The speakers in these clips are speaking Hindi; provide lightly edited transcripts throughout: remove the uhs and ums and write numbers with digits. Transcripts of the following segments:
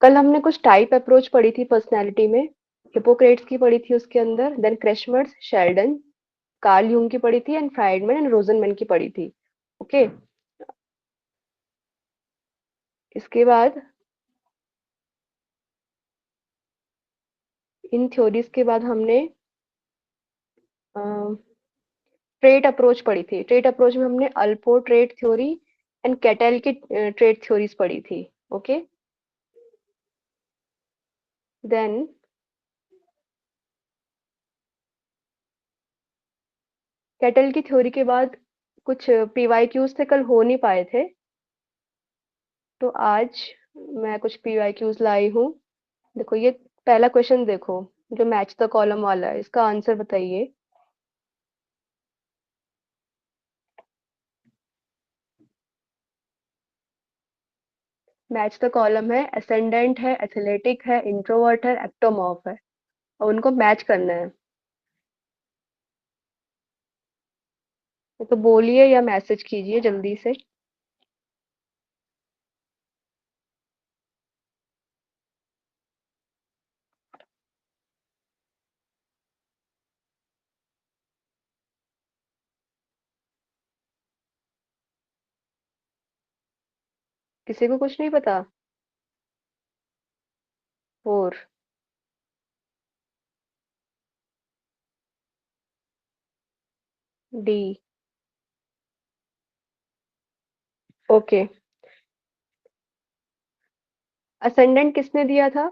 कल हमने कुछ टाइप अप्रोच पढ़ी थी पर्सनैलिटी में। हिपोक्रेट्स की पढ़ी थी उसके अंदर, देन क्रेशमर्स, शेल्डन, कार्ल यूंग की पढ़ी थी एंड फ्राइडमैन एंड रोजनमैन की पढ़ी थी। ओके। इसके बाद इन थ्योरीज के बाद हमने ट्रेट अप्रोच पढ़ी थी। ट्रेट अप्रोच में हमने अल्पो ट्रेट थ्योरी एंड कैटेल की ट्रेट थ्योरीज पढ़ी थी। ओके। देन कैटेल की थ्योरी के बाद कुछ पीवाईक्यूज थे, कल हो नहीं पाए थे, तो आज मैं कुछ पीवाईक्यूज लाई हूँ। देखो ये पहला क्वेश्चन देखो, जो मैच द कॉलम वाला है, इसका आंसर बताइए। मैच द कॉलम है, असेंडेंट है, एथलेटिक है, इंट्रोवर्ट है, एक्टोमॉर्फ है, और उनको मैच करना है। तो बोलिए या मैसेज कीजिए जल्दी से। किसी को कुछ नहीं पता? फोर। डी। ओके। असेंडेंट किसने दिया था?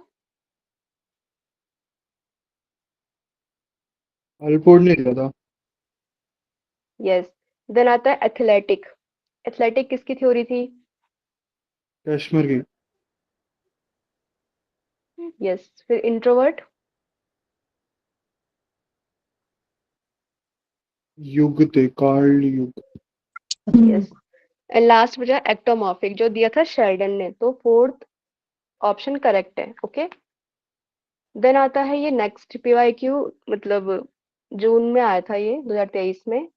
अल्पोर्ड ने दिया था। यस। देन आता है एथलेटिक। एथलेटिक किसकी थ्योरी थी? कैशमर की। यस। फिर इंट्रोवर्ट? युग थे, कार्ल युग। यस। एंड लास्ट बचा एक्टोमॉर्फिक, जो दिया था शेल्डन ने, तो फोर्थ ऑप्शन करेक्ट है। ओके। देन आता है ये नेक्स्ट पीवाईक्यू, मतलब जून में आया था ये 2023 में।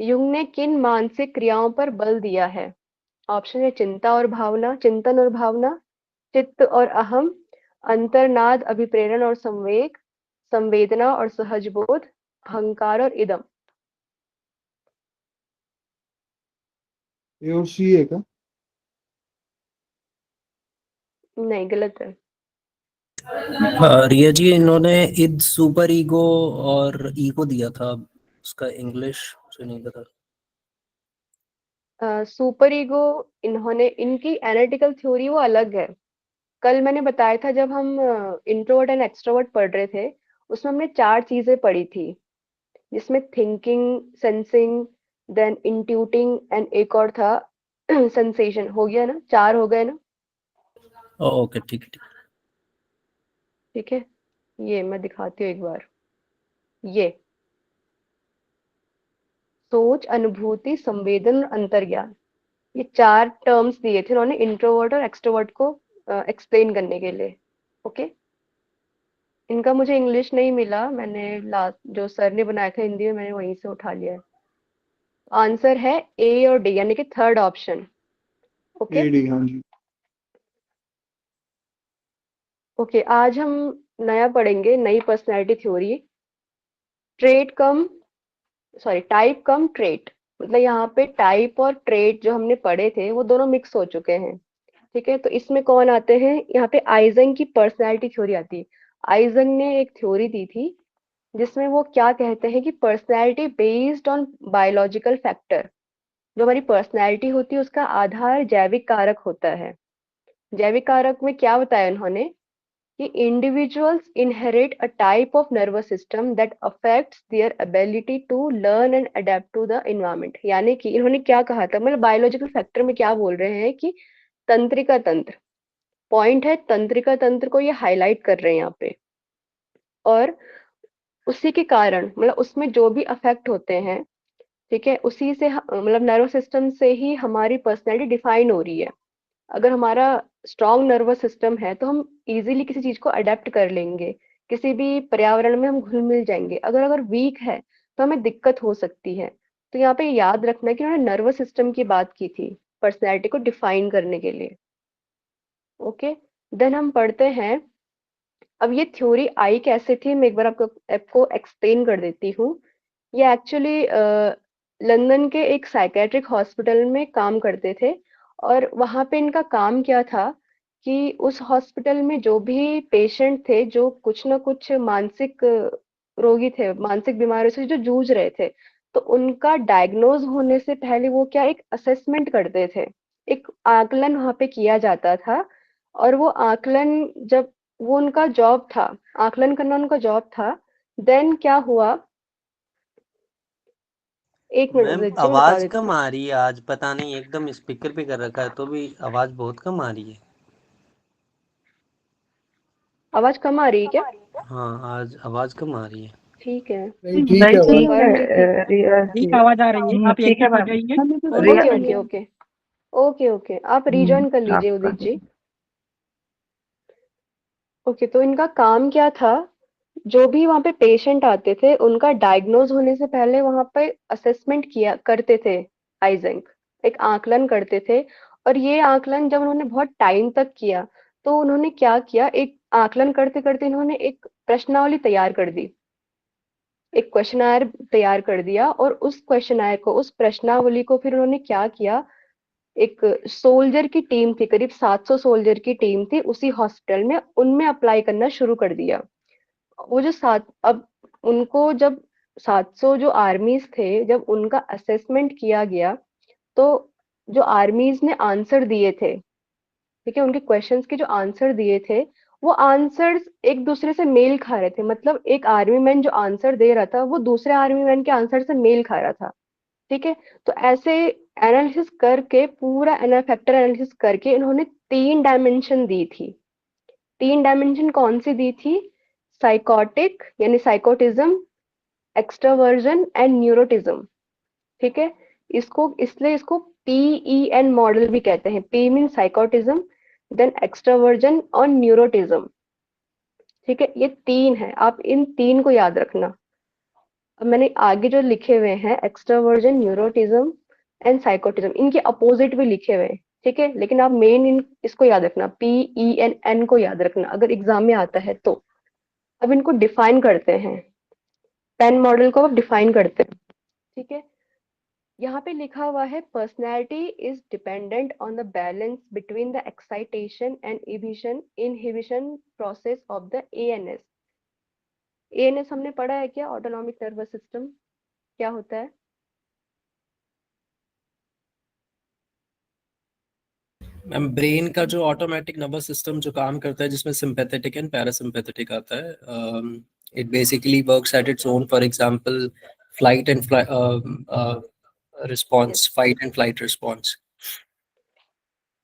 युंग ने किन मानसिक क्रियाओं पर बल दिया है? ऑप्शन है चिंता और भावना, चिंतन और भावना, चित्त और अहम, अंतर्नाद, अभिप्रेरण और संवेग, संवेदना और सहज बोध, अहंकार और इदम। ए और सी है क्या? नहीं, गलत है। रिया जी, इन्होंने इद सुपर ईगो और ईगो दिया था। उसका इंग्लिश मुझे नहीं पता। सुपर ईगो, इन्होंने, इनकी एनालिटिकल थ्योरी वो अलग है। कल मैंने बताया था जब हम इंट्रोवर्ट एंड एक्सट्रोवर्ट पढ़ रहे थे, उसमें हमने चार चीजें पढ़ी थी, जिसमें थिंकिंग, सेंसिंग, देन इंट्यूटिंग एंड एक और था सेंसेशन। हो गया ना, चार हो गए ना? ओके, ठीक है, ठीक ठीक है। ये मैं दिखाती हूँ एक बार। ये सोच, अनुभूति, संवेदन और अंतर्ज्ञान, ये चार टर्म्स दिए थे उन्होंने इंट्रोवर्ट और एक्सट्रोवर्ट को एक्सप्लेन करने के लिए। ओके। इनका मुझे इंग्लिश नहीं मिला, मैंने लास्ट जो सर ने बनाया था हिंदी में, मैंने वहीं से उठा लिया है। आंसर है ए और डी, यानी कि third option. Okay. A D, हाँ जी। ओके, आज हम नया पढ़ेंगे, नई पर्सनैलिटी थ्योरी। ट्रेट कम, सॉरी, टाइप कम ट्रेट। मतलब यहाँ पे टाइप और ट्रेट जो हमने पढ़े थे वो दोनों मिक्स हो चुके हैं। ठीक है, तो इसमें कौन आते हैं? यहाँ पे आइजन की पर्सनैलिटी थ्योरी आती है। आइजन ने एक थ्योरी दी थी, जिसमें वो क्या कहते हैं कि personality based on biological factor, जो हमारी पर्सनैलिटी होती है उसका आधार जैविक कारक होता है। जैविक कारक में क्या बताया उन्होंने कि individuals inherit a type of nervous system that affects their ability to learn and adapt to the environment. यानी कि इन्होंने क्या कहा था, मतलब बायोलॉजिकल फैक्टर में क्या बोल रहे हैं कि तंत्रिका तंत्र, पॉइंट है, तंत्रिका तंत्र को ये हाईलाइट कर रहे हैं यहाँ पे। और उसी के कारण, मतलब उसमें जो भी अफेक्ट होते हैं, ठीक है, उसी से मतलब नर्वस सिस्टम से ही हमारी पर्सनैलिटी डिफाइन हो रही है। अगर हमारा स्ट्रॉन्ग नर्वस सिस्टम है तो हम इजीली किसी चीज को अडेप्ट कर लेंगे, किसी भी पर्यावरण में हम घुल मिल जाएंगे। अगर अगर वीक है तो हमें दिक्कत हो सकती है। तो यहाँ पे याद रखना कि उन्होंने नर्वस सिस्टम की बात की थी पर्सनैलिटी को डिफाइन करने के लिए। ओके। देन हम पढ़ते हैं, अब ये थ्योरी आई कैसे थी, मैं एक बार आपको एक्सप्लेन कर देती हूँ। ये एक्चुअली लंदन के एक साइकेट्रिक हॉस्पिटल में काम करते थे, और वहाँ पे इनका काम क्या था कि उस हॉस्पिटल में जो भी पेशेंट थे जो कुछ ना कुछ मानसिक रोगी थे, मानसिक बीमारियों से जो जूझ रहे थे, तो उनका डायग्नोज होने से पहले वो क्या एक असेसमेंट करते थे, एक आकलन वहाँ पे किया जाता था। और वो आकलन जब वो उनका जॉब था, आकलन करना उनका जॉब था। देन क्या हुआ, एक मिनट मैम रुक जी मैं बता आवाज देती कम हूँ। आ रही है आज, पता नहीं, एकदम स्पीकर पे कर रखा है तो भी आवाज बहुत कम आ रही है। आवाज कम आ रही है क्या? हाँ, आज आवाज कम आ रही है। ठीक है, नहीं ठीक है नहीं आवाज। ठीक है, क्वालिटी ठीक। ठीक आवाज आ रही है, आप एक ठीक है पे आ मैम। जाइए। Okay okay okay okay okay, आप रीजॉइन कर लीजिए आपका उदित जी। ओके, तो इनका काम क्या था, जो भी वहाँ पे पेशेंट आते थे उनका डायग्नोज होने से पहले वहाँ पे असेसमेंट किया करते थे। आइजेंक एक आकलन करते थे, और ये आकलन जब उन्होंने बहुत टाइम तक किया, तो उन्होंने क्या किया, एक आकलन करते करते इन्होंने एक प्रश्नावली तैयार कर दी, एक क्वेश्चनायर तैयार कर दिया, और उस क्वेश्चनायर को, उस प्रश्नावली को फिर उन्होंने क्या किया, एक सोल्जर की टीम थी, करीब 700 सोल्जर की टीम थी उसी हॉस्पिटल में, उनमें अप्लाई करना शुरू कर दिया। वो जो सात अब उनको जब 700 जो आर्मीज थे, जब उनका असेसमेंट किया गया, तो जो आर्मीज ने आंसर दिए थे, ठीक है, उनके क्वेश्चंस के जो आंसर दिए थे, वो आंसर्स एक दूसरे से मेल खा रहे थे, मतलब एक आर्मी मैन जो आंसर दे रहा था वो दूसरे आर्मी मैन के आंसर से मेल खा रहा था। ठीक है, तो ऐसे एनालिसिस करके, पूरा फैक्टर एनालिसिस करके इन्होंने 3 डायमेंशन दी थी। 3 डायमेंशन कौन सी दी थी? साइकोटिक यानी साइकोटिज्म, एक्सट्रावर्जन एंड न्यूरोटिज्म। ठीक है, इसको PEN मॉडल भी कहते हैं। पी मीन साइकोटिज्म, देन एक्सट्रावर्जन और न्यूरोटिज्म। ठीक है, ये 3 है, आप इन 3 को याद रखना। अब मैंने आगे जो लिखे हुए हैं, एक्सट्रावर्जन, न्यूरोटिज्म एंड साइकोटिज्म, इनके अपोजिट भी लिखे हुए हैं। ठीक है, लेकिन आप मेन इसको याद रखना, PEN को याद रखना अगर एग्जाम में आता है तो। अब इनको डिफाइन करते हैं, पेन मॉडल को अब डिफाइन करते हैं। ठीक है, यहाँ पे लिखा हुआ है, personality is dependent on the balance between the excitation and inhibition process of the ANS। ANS हमने पढ़ा है क्या? ऑटोनॉमिक नर्वस सिस्टम क्या होता है? मैम ब्रेन का जो ऑटोमेटिक नर्वस सिस्टम जो काम करता है, जिसमें सिंपैथेटिक एंड पैरासिम्पैथेटिक आता है, it basically works at its own. For example flight and yes response, fight and flight response.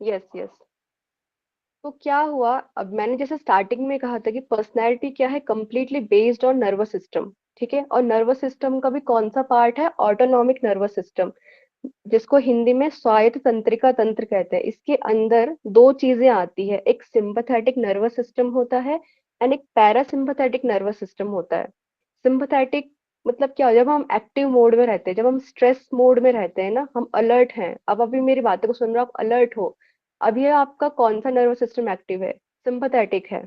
Yes yes. तो क्या हुआ, अब मैंने जैसे स्टार्टिंग में कहा था कि पर्सनैलिटी क्या है, completely based on nervous system. ठीक है, और नर्वस सिस्टम का भी कौन सा पार्ट है? ऑटोनॉमिक नर्वस सिस्टम, जिसको हिंदी में स्वायत्त तंत्रिका तंत्र कहते हैं। इसके अंदर 2 चीजें आती है, एक सिंपैथेटिक नर्वस सिस्टम होता है एंड एक पैरासिम्पैथेटिक नर्वस सिस्टम होता है। सिंपैथेटिक मतलब क्या, जब हम एक्टिव मोड में रहते हैं, जब हम स्ट्रेस मोड में रहते हैं ना, हम अलर्ट हैं, अब अभी मेरी बातों को सुन रहे हो, आप अलर्ट हो, अब ये आपका कौन सा नर्वस सिस्टम एक्टिव है? सिंपैथेटिक है।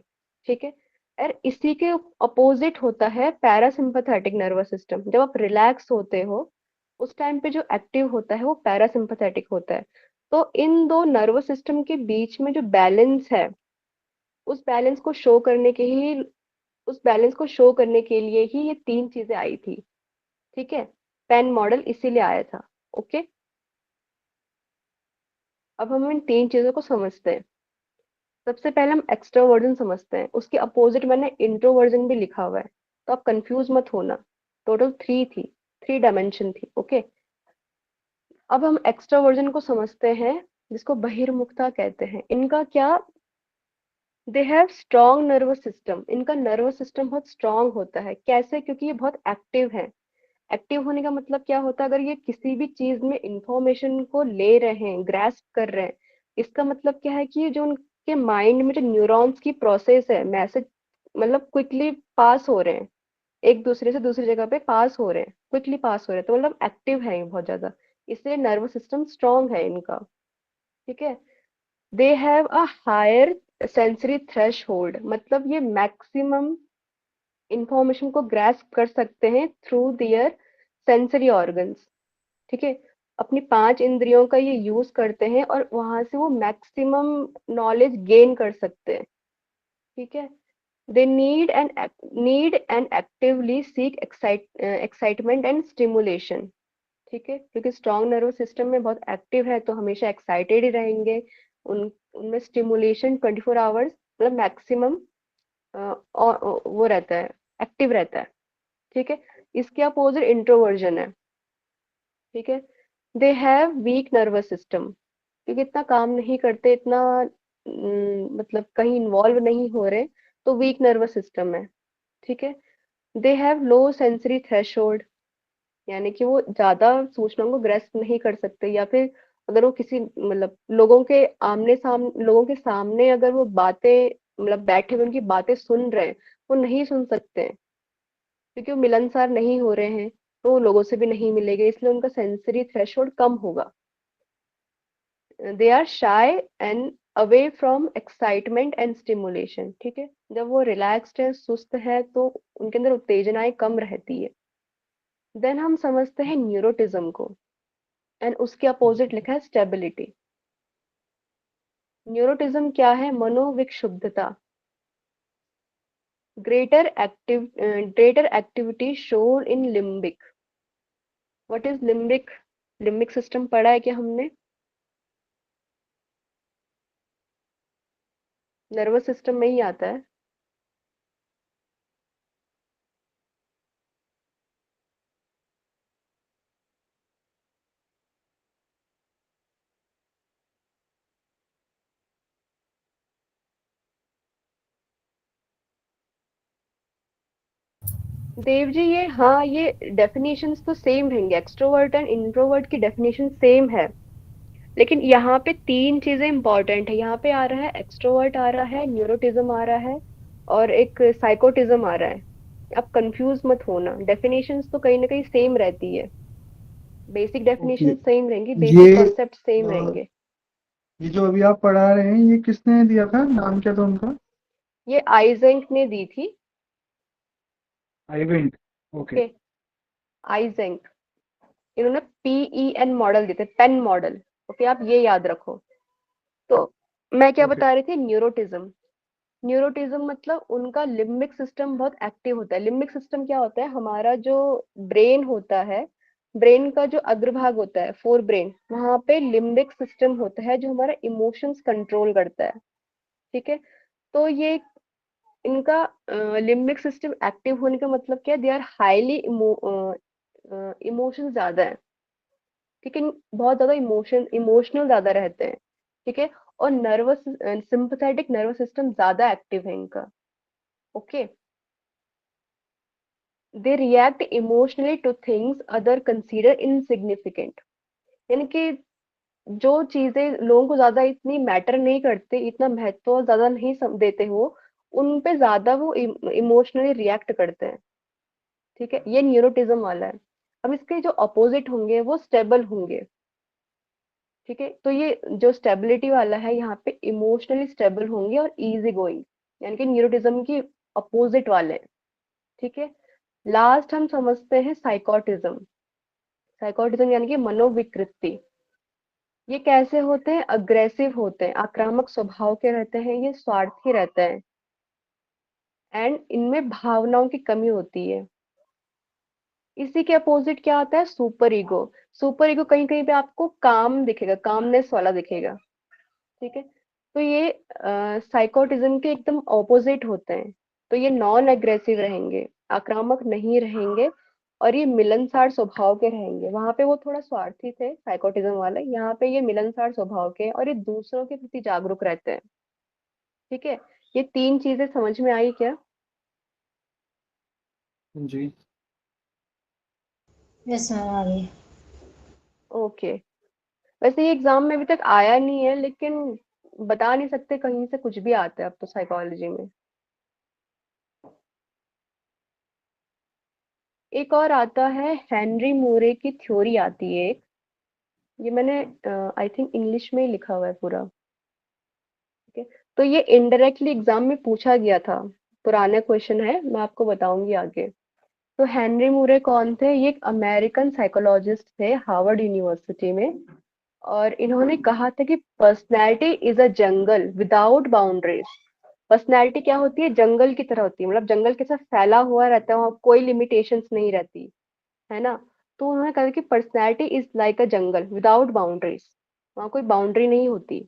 ठीक है, और इसी के अपोजिट होता है पैरासिम्पैथेटिक नर्वस सिस्टम। जब आप रिलैक्स होते हो, उस टाइम पे जो एक्टिव होता है वो पैरासिम्पैथेटिक होता है। तो इन दो नर्वस सिस्टम के बीच में जो बैलेंस है, उस बैलेंस को शो करने के ही उस बैलेंस को शो करने के लिए ही ये 3 चीजें आई थी। ठीक है, पेन मॉडल इसीलिए आया था। ओके, अब हम इन 3 चीजों को समझते हैं। सबसे पहले हम एक्सट्रोवर्जन समझते हैं, उसके अपोजिट मैंने इंट्रोवर्जन भी लिखा हुआ है, तो आप कंफ्यूज मत होना। टोटल 3 डायमेंशन थी। ओके, अब हम एक्सट्रोवर्जन को समझते हैं, जिसको बहिर्मुखता कहते हैं। इनका क्या, they have strong nervous system, इनका नर्वस सिस्टम बहुत स्ट्रांग होता है। कैसे? क्योंकि ये बहुत एक्टिव है। एक्टिव होने का मतलब क्या होता है, अगर ये किसी भी चीज में इंफॉर्मेशन को ले रहे हैं, ग्रैस्प कर रहे हैं, इसका मतलब क्या है कि ये जो उनके माइंड में जो न्यूरॉन्स की प्रोसेस है, मैसेज मतलब क्विकली पास हो रहे हैं, एक दूसरे से दूसरी जगह पे पास हो रहे हैं, क्विकली पास हो रहे हैं, तो मतलब एक्टिव है ये बहुत ज्यादा, इसलिए नर्वस सिस्टम स्ट्रांग है इनका। ठीक है, they have a higher sensory threshold, मतलब ये मैक्सिमम इंफॉर्मेशन को ग्रैस्प कर सकते हैं थ्रू दियर सेंसरी ऑर्गन्स। ठीक है, अपनी 5 इंद्रियों का ये यूज करते हैं और वहां से वो मैक्सिमम नॉलेज गेन कर सकते हैं। ठीक है, they need and actively seek excitement and stimulation। ठीक है, क्योंकि स्ट्रॉन्ग नर्वस सिस्टम में बहुत एक्टिव है तो हमेशा एक्साइटेड ही रहेंगे। उनमें स्टिमुलेशन 24 आवर्स मतलब मैक्सिमम वो रहता है, एक्टिव रहता है। ठीक है, इसके अपोजिट इंट्रोवर्जन है। ठीक है, they have week nervous system, क्योंकि इतना काम नहीं करते, इतना मतलब कहीं इन्वॉल्व नहीं हो रहे, तो वीक नर्वस सिस्टम है। ठीक है, they have low sensory threshold, यानी कि वो ज्यादा सूचनाओं को ग्रैस्प नहीं कर सकते, या फिर अगर वो किसी मतलब लोगों के सामने अगर वो बातें मतलब बैठे हुए उनकी बातें सुन रहे हैं, वो नहीं सुन सकते हैं, क्योंकि वो मिलनसार नहीं हो रहे हैं, तो वो लोगों से भी नहीं मिलेंगे, इसलिए उनका सेंसरी थ्रेशोल्ड कम होगा। They are shy and away from excitement and stimulation. ठीक है, जब वो रिलैक्स्ड है, सुस्त है, तो उनके अंदर उत्तेजनाएं कम रहती है। देन हम समझते हैं न्यूरोटिज्म को, एंड उसके अपोजिट लिखा है स्टेबिलिटी। न्यूरोटिज्म क्या है? मनोविक्षुब्धता, greater activity shown in limbic। what is limbic? Limbic system पढ़ा है क्या हमने? नर्वस सिस्टम में ही आता है। देव जी, ये हाँ, ये डेफिनेशंस तो सेम रहेंगे, एक्सट्रोवर्ट एंड इंट्रोवर्ट की डेफिनेशन सेम है, लेकिन यहाँ पे 3 चीजें इंपॉर्टेंट है। यहाँ पे आ रहा है एक्सट्रोवर्ट, आ रहा है न्यूरोटिज्म, आ रहा है और एक साइकोटिज्म आ रहा है। आप कंफ्यूज मत होना, डेफिनेशंस तो कहीं ना कहीं सेम रहती है, बेसिक ओके। डेफिनेशन सेम रहेंगी, ये बेसिक कॉन्सेप्ट सेम अ, रहेंगे। ये जो अभी आप पढ़ा रहे हैं ये किसने दिया था, नाम क्या था उनका? ये आइजेंक ने दी थी। आइवेंट। ओके। ओके, आइजेंक, इन्होंने PEN मॉडल दिए थे, पेन मॉडल। ओके, आप ये याद रखो। तो मैं क्या ओके। बता रही थी, न्यूरोटिज्म। न्यूरोटिज्म मतलब उनका लिम्बिक सिस्टम बहुत एक्टिव होता है। लिम्बिक सिस्टम क्या होता है? हमारा जो ब्रेन होता है, ब्रेन का जो अग्रभाग होता है, फोर ब्रेन, वहां पे लिम्बिक सिस्टम होता है जो हमारा इमोशंस कंट्रोल करता है। ठीक है, तो ये इनका लिम्बिक सिस्टम एक्टिव होने का मतलब क्या है? दे आर हाईली इमोशन ज्यादा है। ठीक है, बहुत ज्यादा इमोशनल ज्यादा रहते हैं। ठीक है, और नर्वस सिंपैथेटिक नर्वस सिस्टम ज्यादा एक्टिव है इनका। Okay, they react emotionally two things other consider insignificant, यानी कि जो चीजें लोगों को ज्यादा इतनी मैटर नहीं करते, इतना महत्व ज्यादा नहीं देते हो, उन पे ज्यादा वो इमोशनली रिएक्ट करते हैं। ठीक है, ये न्यूरोटिज्म वाला है। अब इसके जो अपोजिट होंगे वो स्टेबल होंगे। ठीक है, तो ये जो स्टेबिलिटी वाला है, यहाँ पे इमोशनली स्टेबल होंगे और इजी गोइंग, यानी कि न्यूरोटिज्म की अपोजिट वाले हैं। ठीक है, लास्ट हम समझते हैं साइकोटिज्म। साइकोटिज्म यानी कि मनोविकृति। ये कैसे होते हैं? अग्रेसिव होते हैं, आक्रामक स्वभाव के रहते हैं, ये स्वार्थी रहते हैं, एंड इनमें भावनाओं की कमी होती है। इसी के अपोजिट क्या आता है? Super ego. सुपर ईगो कहीं कहीं पे आपको काम दिखेगा, कामनेस वाला दिखेगा। ठीक है, तो ये साइकोटिज्म के एकदम ऑपोजिट होते हैं। तो ये नॉन एग्रेसिव रहेंगे, आक्रामक नहीं रहेंगे, और ये मिलनसार स्वभाव के रहेंगे। वहां पे वो थोड़ा स्वार्थी थे साइकोटिज्म वाले, यहाँ पे ये मिलनसार स्वभाव के हैं, और ये दूसरों के प्रति जागरूक रहते हैं। ठीक है, ये 3 चीजें समझ में आई क्या? जी। यस मैम, आ गई। ओके, वैसे ये एग्जाम में अभी तक आया नहीं है, लेकिन बता नहीं सकते, कहीं से कुछ भी आता है अब तो साइकोलॉजी में। एक और आता है, हेनरी मूरे की थ्योरी आती है एक। ये मैंने आई थिंक इंग्लिश में ही लिखा हुआ है पूरा। ठीक है, तो ये इनडायरेक्टली एग्जाम में पूछा गया था, पुराना क्वेश्चन है, मैं आपको बताऊंगी आगे। तो हेनरी मूरे कौन थे? ये एक अमेरिकन साइकोलॉजिस्ट थे हार्वर्ड यूनिवर्सिटी में, और इन्होंने कहा था कि personality is a jungle without boundaries. Personality क्या होती है? जंगल की तरह होती है, मतलब जंगल के साथ फैला हुआ रहता है, वहाँ कोई लिमिटेशंस नहीं रहती, है ना। तो उन्होंने कहा कि personality is like a jungle without boundaries, वहाँ कोई बाउंड्री नहीं होती।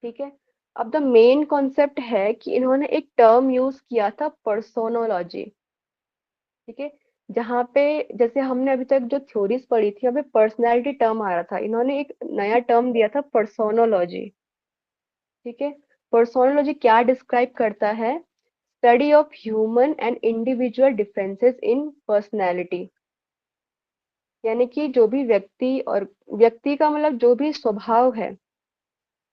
ठीक है। अब द मेन कॉन्सेप्ट है कि इन्होंने एक टर्म यूज किया था, पर्सोनोलॉजी। ठीक है। जहाँ पे जैसे हमने अभी तक जो थ्योरीज पढ़ी थी, अभी पर्सनैलिटी टर्म आ रहा था, इन्होंने एक नया टर्म दिया था, पर्सोनोलॉजी। ठीक है। पर्सोनोलॉजी क्या डिस्क्राइब करता है? Study of human and individual differences in personality. यानी कि जो भी व्यक्ति, और व्यक्ति का मतलब जो भी स्वभाव है,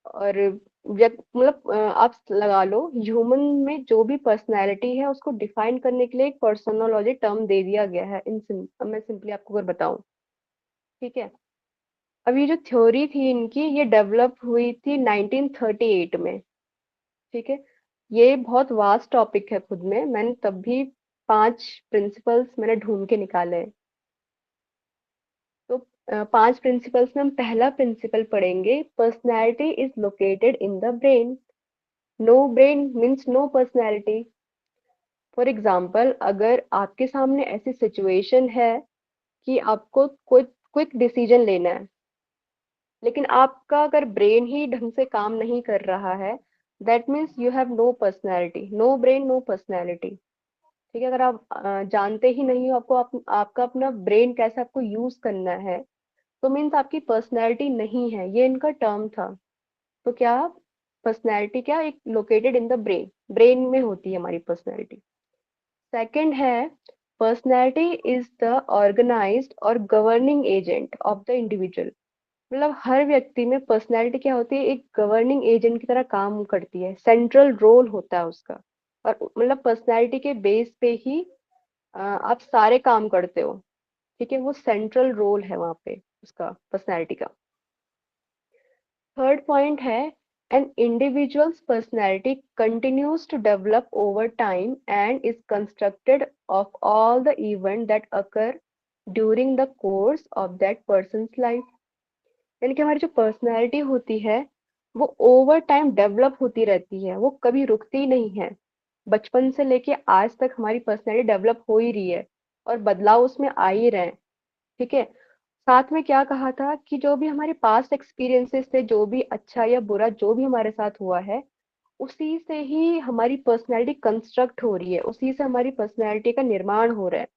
और मतलब आप लगा लो ह्यूमन में जो भी पर्सनैलिटी है उसको डिफाइन करने के लिए एक पर्सोनोलॉजी टर्म दे दिया गया है। अब मैं सिंपली आपको अगर बताऊं, ठीक है। अब ये जो थ्योरी थी इनकी, ये डेवलप हुई थी 1938 में। ठीक है। ये बहुत वास्ट टॉपिक है खुद में, मैंने तब भी 5 प्रिंसिपल्स मैंने ढूंढ के निकाले हैं। तो 5 प्रिंसिपल्स में हम पहला प्रिंसिपल पढ़ेंगे, personality is located in the brain. No brain means no personality. For example, अगर आपके सामने ऐसी सिचुएशन है कि आपको कोई क्विक डिसीजन लेना है, लेकिन आपका अगर ब्रेन ही ढंग से काम नहीं कर रहा है, that means you have no personality. No brain no personality. ठीक है। अगर आप जानते ही नहीं हो आपको आपका अपना ब्रेन कैसे आपको यूज करना है, तो मीन्स आपकी पर्सनैलिटी नहीं है। ये इनका टर्म था। तो क्या पर्सनैलिटी क्या एक located in the brain, brain में होती है हमारी पर्सनैलिटी। सेकंड है, पर्सनैलिटी इज द ऑर्गेनाइज्ड और governing agent of the individual. मतलब हर व्यक्ति में पर्सनैलिटी क्या होती है? एक गवर्निंग एजेंट की तरह काम करती है, सेंट्रल रोल होता है उसका। और मतलब पर्सनैलिटी के बेस पे ही आप सारे काम करते हो। ठीक है। वो सेंट्रल रोल है वहां पे उसका, पर्सनैलिटी का। थर्ड पॉइंट है, an individual's personality continues to develop over time and is constructed of all the events that occur during the course of that person's life। यानी कि हमारी जो पर्सनैलिटी होती है वो ओवर टाइम डेवलप होती रहती है, वो कभी रुकती नहीं है। बचपन से लेके आज तक हमारी पर्सनैलिटी डेवलप हो ही रही है, और बदलाव उसमें आ ही रहे हैं। ठीक है। साथ में क्या कहा था कि जो भी हमारे पास्ट एक्सपीरियंसेस थे, जो भी अच्छा या बुरा जो भी हमारे साथ हुआ है, उसी से ही हमारी पर्सनैलिटी कंस्ट्रक्ट हो रही है, उसी से हमारी पर्सनैलिटी का निर्माण हो रहा है,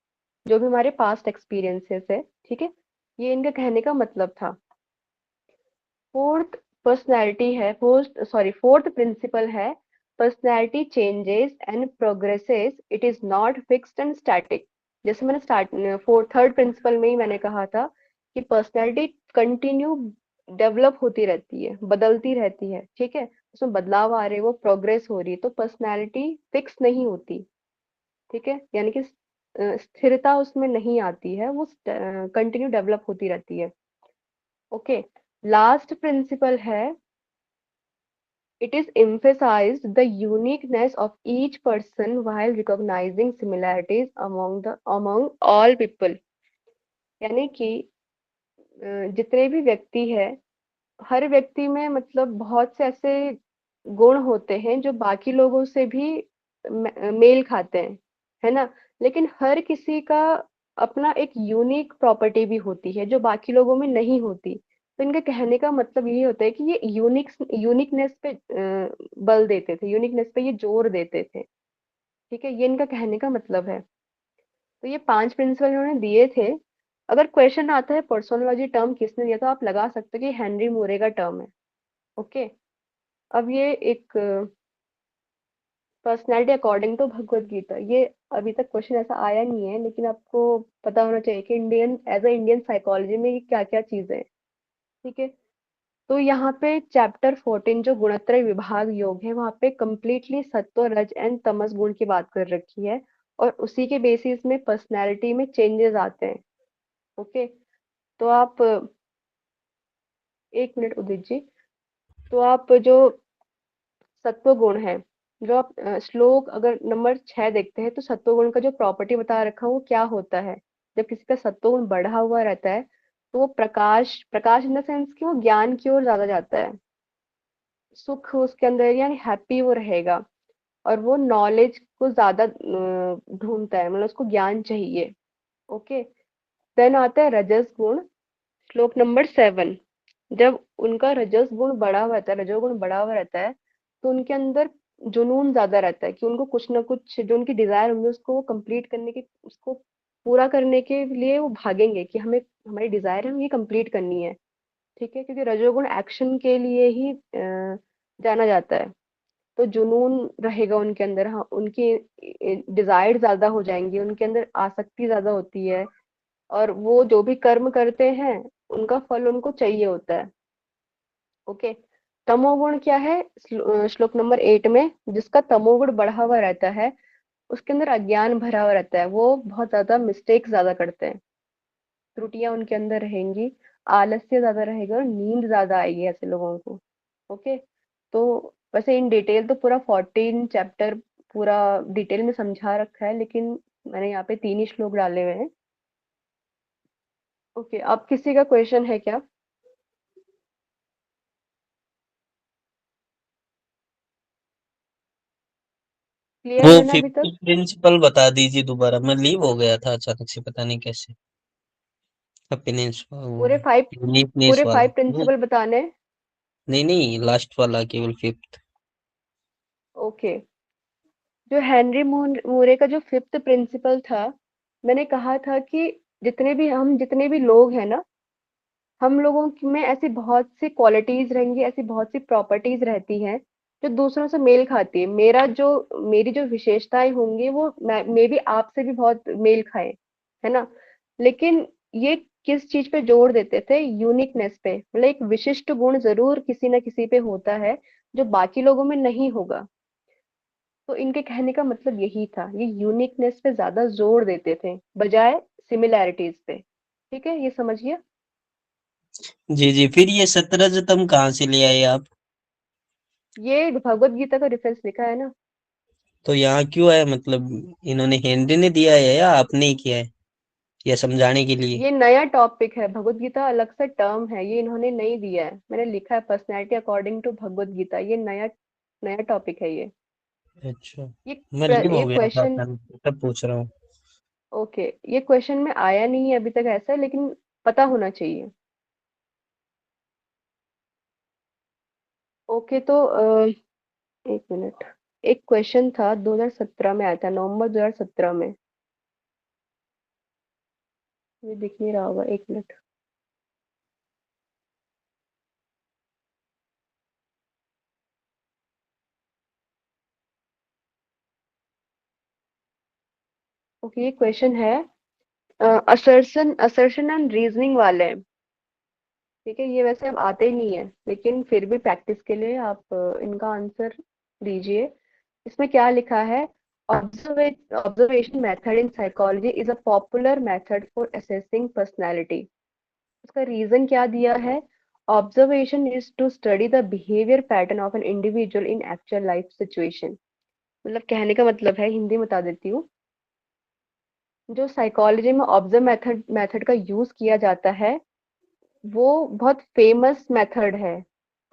जो भी हमारे पास्ट एक्सपीरियंसेस है। ठीक है। ये इनका कहने का मतलब था। फोर्थ पर्सनैलिटी है, फोर्थ प्रिंसिपल है, personality changes and progresses, it is not fixed and static. जैसे मैंने थर्ड प्रिंसिपल में ही मैंने कहा था कि पर्सनैलिटी कंटिन्यू डेवलप होती रहती है, बदलती रहती है। ठीक है। उसमें बदलाव आ रहे हैं, वो प्रोग्रेस हो रही है, तो पर्सनैलिटी फिक्स नहीं होती। ठीक है। यानी कि स्थिरता उसमें नहीं आती है, वो कंटिन्यू डेवलप होती रहती है। ओके। लास्ट प्रिंसिपल है, it is emphasized the uniqueness of each person while recognizing similarities among all people। यानी कि जितने भी व्यक्ति है, हर व्यक्ति में मतलब बहुत से ऐसे गुण होते हैं जो बाकी लोगों से भी मेल खाते हैं, है ना। लेकिन हर किसी का अपना एक यूनिक प्रॉपर्टी भी होती है जो बाकी लोगों में नहीं होती। तो इनका कहने का मतलब यही होता है कि ये यूनिकनेस पे बल देते थे, यूनिकनेस पे ये जोर देते थे। ठीक है। ये इनका कहने का मतलब है। तो ये 5 प्रिंसिपल इन्होंने दिए थे। अगर क्वेश्चन आता है पर्सोनोलॉजी टर्म किसने दिया, तो आप लगा सकते हो कि हेनरी मूरे का टर्म है। ओके। अब ये एक personality according to Bhagavad Gita, ये अभी तक क्वेश्चन ऐसा आया नहीं है, लेकिन आपको पता होना चाहिए कि इंडियन साइकोलॉजी में ये क्या क्या चीजें हैं। ठीक है। तो यहाँ पे चैप्टर 14 जो गुणत्रय विभाग योग है, वहाँ पे कंप्लीटली सत्व रज एंड तमस गुण की बात कर रखी है, और उसी के बेसिस में पर्सनैलिटी में चेंजेस आते हैं। ओके। तो आप 1 मिनट उदित जी। तो आप जो सत्व गुण है। जो आप श्लोक अगर नंबर 6 देखते हैं तो सत्व गुण का जो प्रॉपर्टी बता रखा है वो क्या होता है। जब किसी का सत्व गुण बढ़ा हुआ रहता है तो वो Prakash Prakash in the sense कि वो ज्ञान की ओर ज्यादा जाता है, सुख उसके अंदर यानी हैप्पी वो रहेगा, और वो नॉलेज को ज्यादा ढूंढता है, मतलब उसको ज्ञान चाहिए। ओके। देन आता है रजस गुण, श्लोक नंबर 7। जब उनका रजस गुण बढ़ा हुआ रहता है, रजोगुण बढ़ा हुआ रहता है, तो उनके अंदर जुनून ज्यादा रहता है कि उनको कुछ ना कुछ जो उनकी डिजायर होंगे उसको वो कंप्लीट करने की, उसको पूरा करने के लिए वो भागेंगे कि हमें हमारी डिजायर है, हमें ये कंप्लीट करनी है। ठीक है, क्योंकि रजोगुण एक्शन के लिए ही जाना जाता है। तो जुनून रहेगा उनके अंदर, हाँ, उनकी डिजायर ज्यादा हो जाएंगी, उनके अंदर आसक्ति ज्यादा होती है, और वो जो भी कर्म करते हैं उनका फल उनको चाहिए होता है। ओके। तमोगुण क्या है, श्लोक नंबर 8 में जिसका तमोगुण बढ़ा हुआ रहता है उसके अंदर अज्ञान भरा हुआ रहता है, वो बहुत ज्यादा मिस्टेक ज्यादा करते हैं, त्रुटियां उनके अंदर रहेंगी, आलस्य ज्यादा रहेगा और नींद ज्यादा आएगी ऐसे लोगों को। ओके। तो वैसे इन डिटेल तो पूरा 14 चैप्टर पूरा डिटेल में समझा रखा है, लेकिन मैंने यहाँ पे 3 ही श्लोक डाले हुए हैं। ओके, अब किसी का क्वेश्चन है क्या? क्लियर वो है ना अभी फिफ्थ तक? प्रिंसिपल बता दीजिए दोबारा, मैं लीव हो गया था अचानक से, पता नहीं कैसे। हैप्पीनेस वो पूरे 5 यूनिकनेस पूरे वाला 5 प्रिंसिपल बताने हैं? नहीं नहीं, लास्ट वाला केवल फिफ्थ। ओके। जो हेनरी मूरे का जो 5th प्रिंसिपल था, मैंने कहा था कि जितने भी लोग हैं ना, हम लोगों में ऐसी बहुत सी क्वालिटीज रहेंगी, ऐसी बहुत सी प्रॉपर्टीज रहती हैं जो दूसरों से मेल खाती है। मेरी जो विशेषताएं होंगी वो मे भी आपसे भी बहुत मेल खाए, है ना? लेकिन ये किस चीज पे जोड़ देते थे? यूनिकनेस पे, मतलब एक विशिष्ट गुण जरूर किसी ना किसी पे होता है जो बाकी लोगों में नहीं होगा। तो इनके कहने का मतलब यही था, ये यूनिकनेस पे ज्यादा जोर देते थे बजाय सिमिलैरिटीज पे। ठीक है, ये समझिए। जी जी, फिर ये शतरंजतम कहाँ से ले आए आप? ये भगवत गीता का रेफरेंस लिखा है ना। तो यहाँ क्यों है, मतलब इन्होंने हेनरी ने दिया है या आपने ही किया है, या समझाने के लिए? ये नया टॉपिक है, भगवत गीता अलग से टर्म है, ये इन्होंने नहीं दिया है, मैंने लिखा है personality according to Bhagavad Gita, ये नया नया टॉपिक है ये। अच्छा, ये मैं लीव ये हो गया था क्वेश्चन, अचानक से, तब पूछ रहा हूँ। ओके, ये क्वेश्चन में आया नहीं है अभी तक ऐसा, लेकिन पता होना चाहिए। ओके, तो एक मिनट, एक क्वेश्चन था 2017 में आया था, नवंबर 2017 में, ये दिख नहीं रहा होगा, एक मिनट। ओके, ये क्वेश्चन है असर्शन असर्शन एंड रीजनिंग वाले हैं। ठीक है, ये वैसे अब आते ही नहीं है, लेकिन फिर भी प्रैक्टिस के लिए आप इनका आंसर दीजिए। इसमें क्या लिखा है? Observation method in psychology is a popular method for assessing personality. उसका रीजन क्या दिया है? Observation is to study the behaviour pattern of an individual in actual life situation. मतलब कहने का मतलब है, हिंदी में बता देती हूँ, जो साइकोलॉजी में ऑब्जर्व मेथड का यूज किया जाता है वो बहुत फेमस मेथड है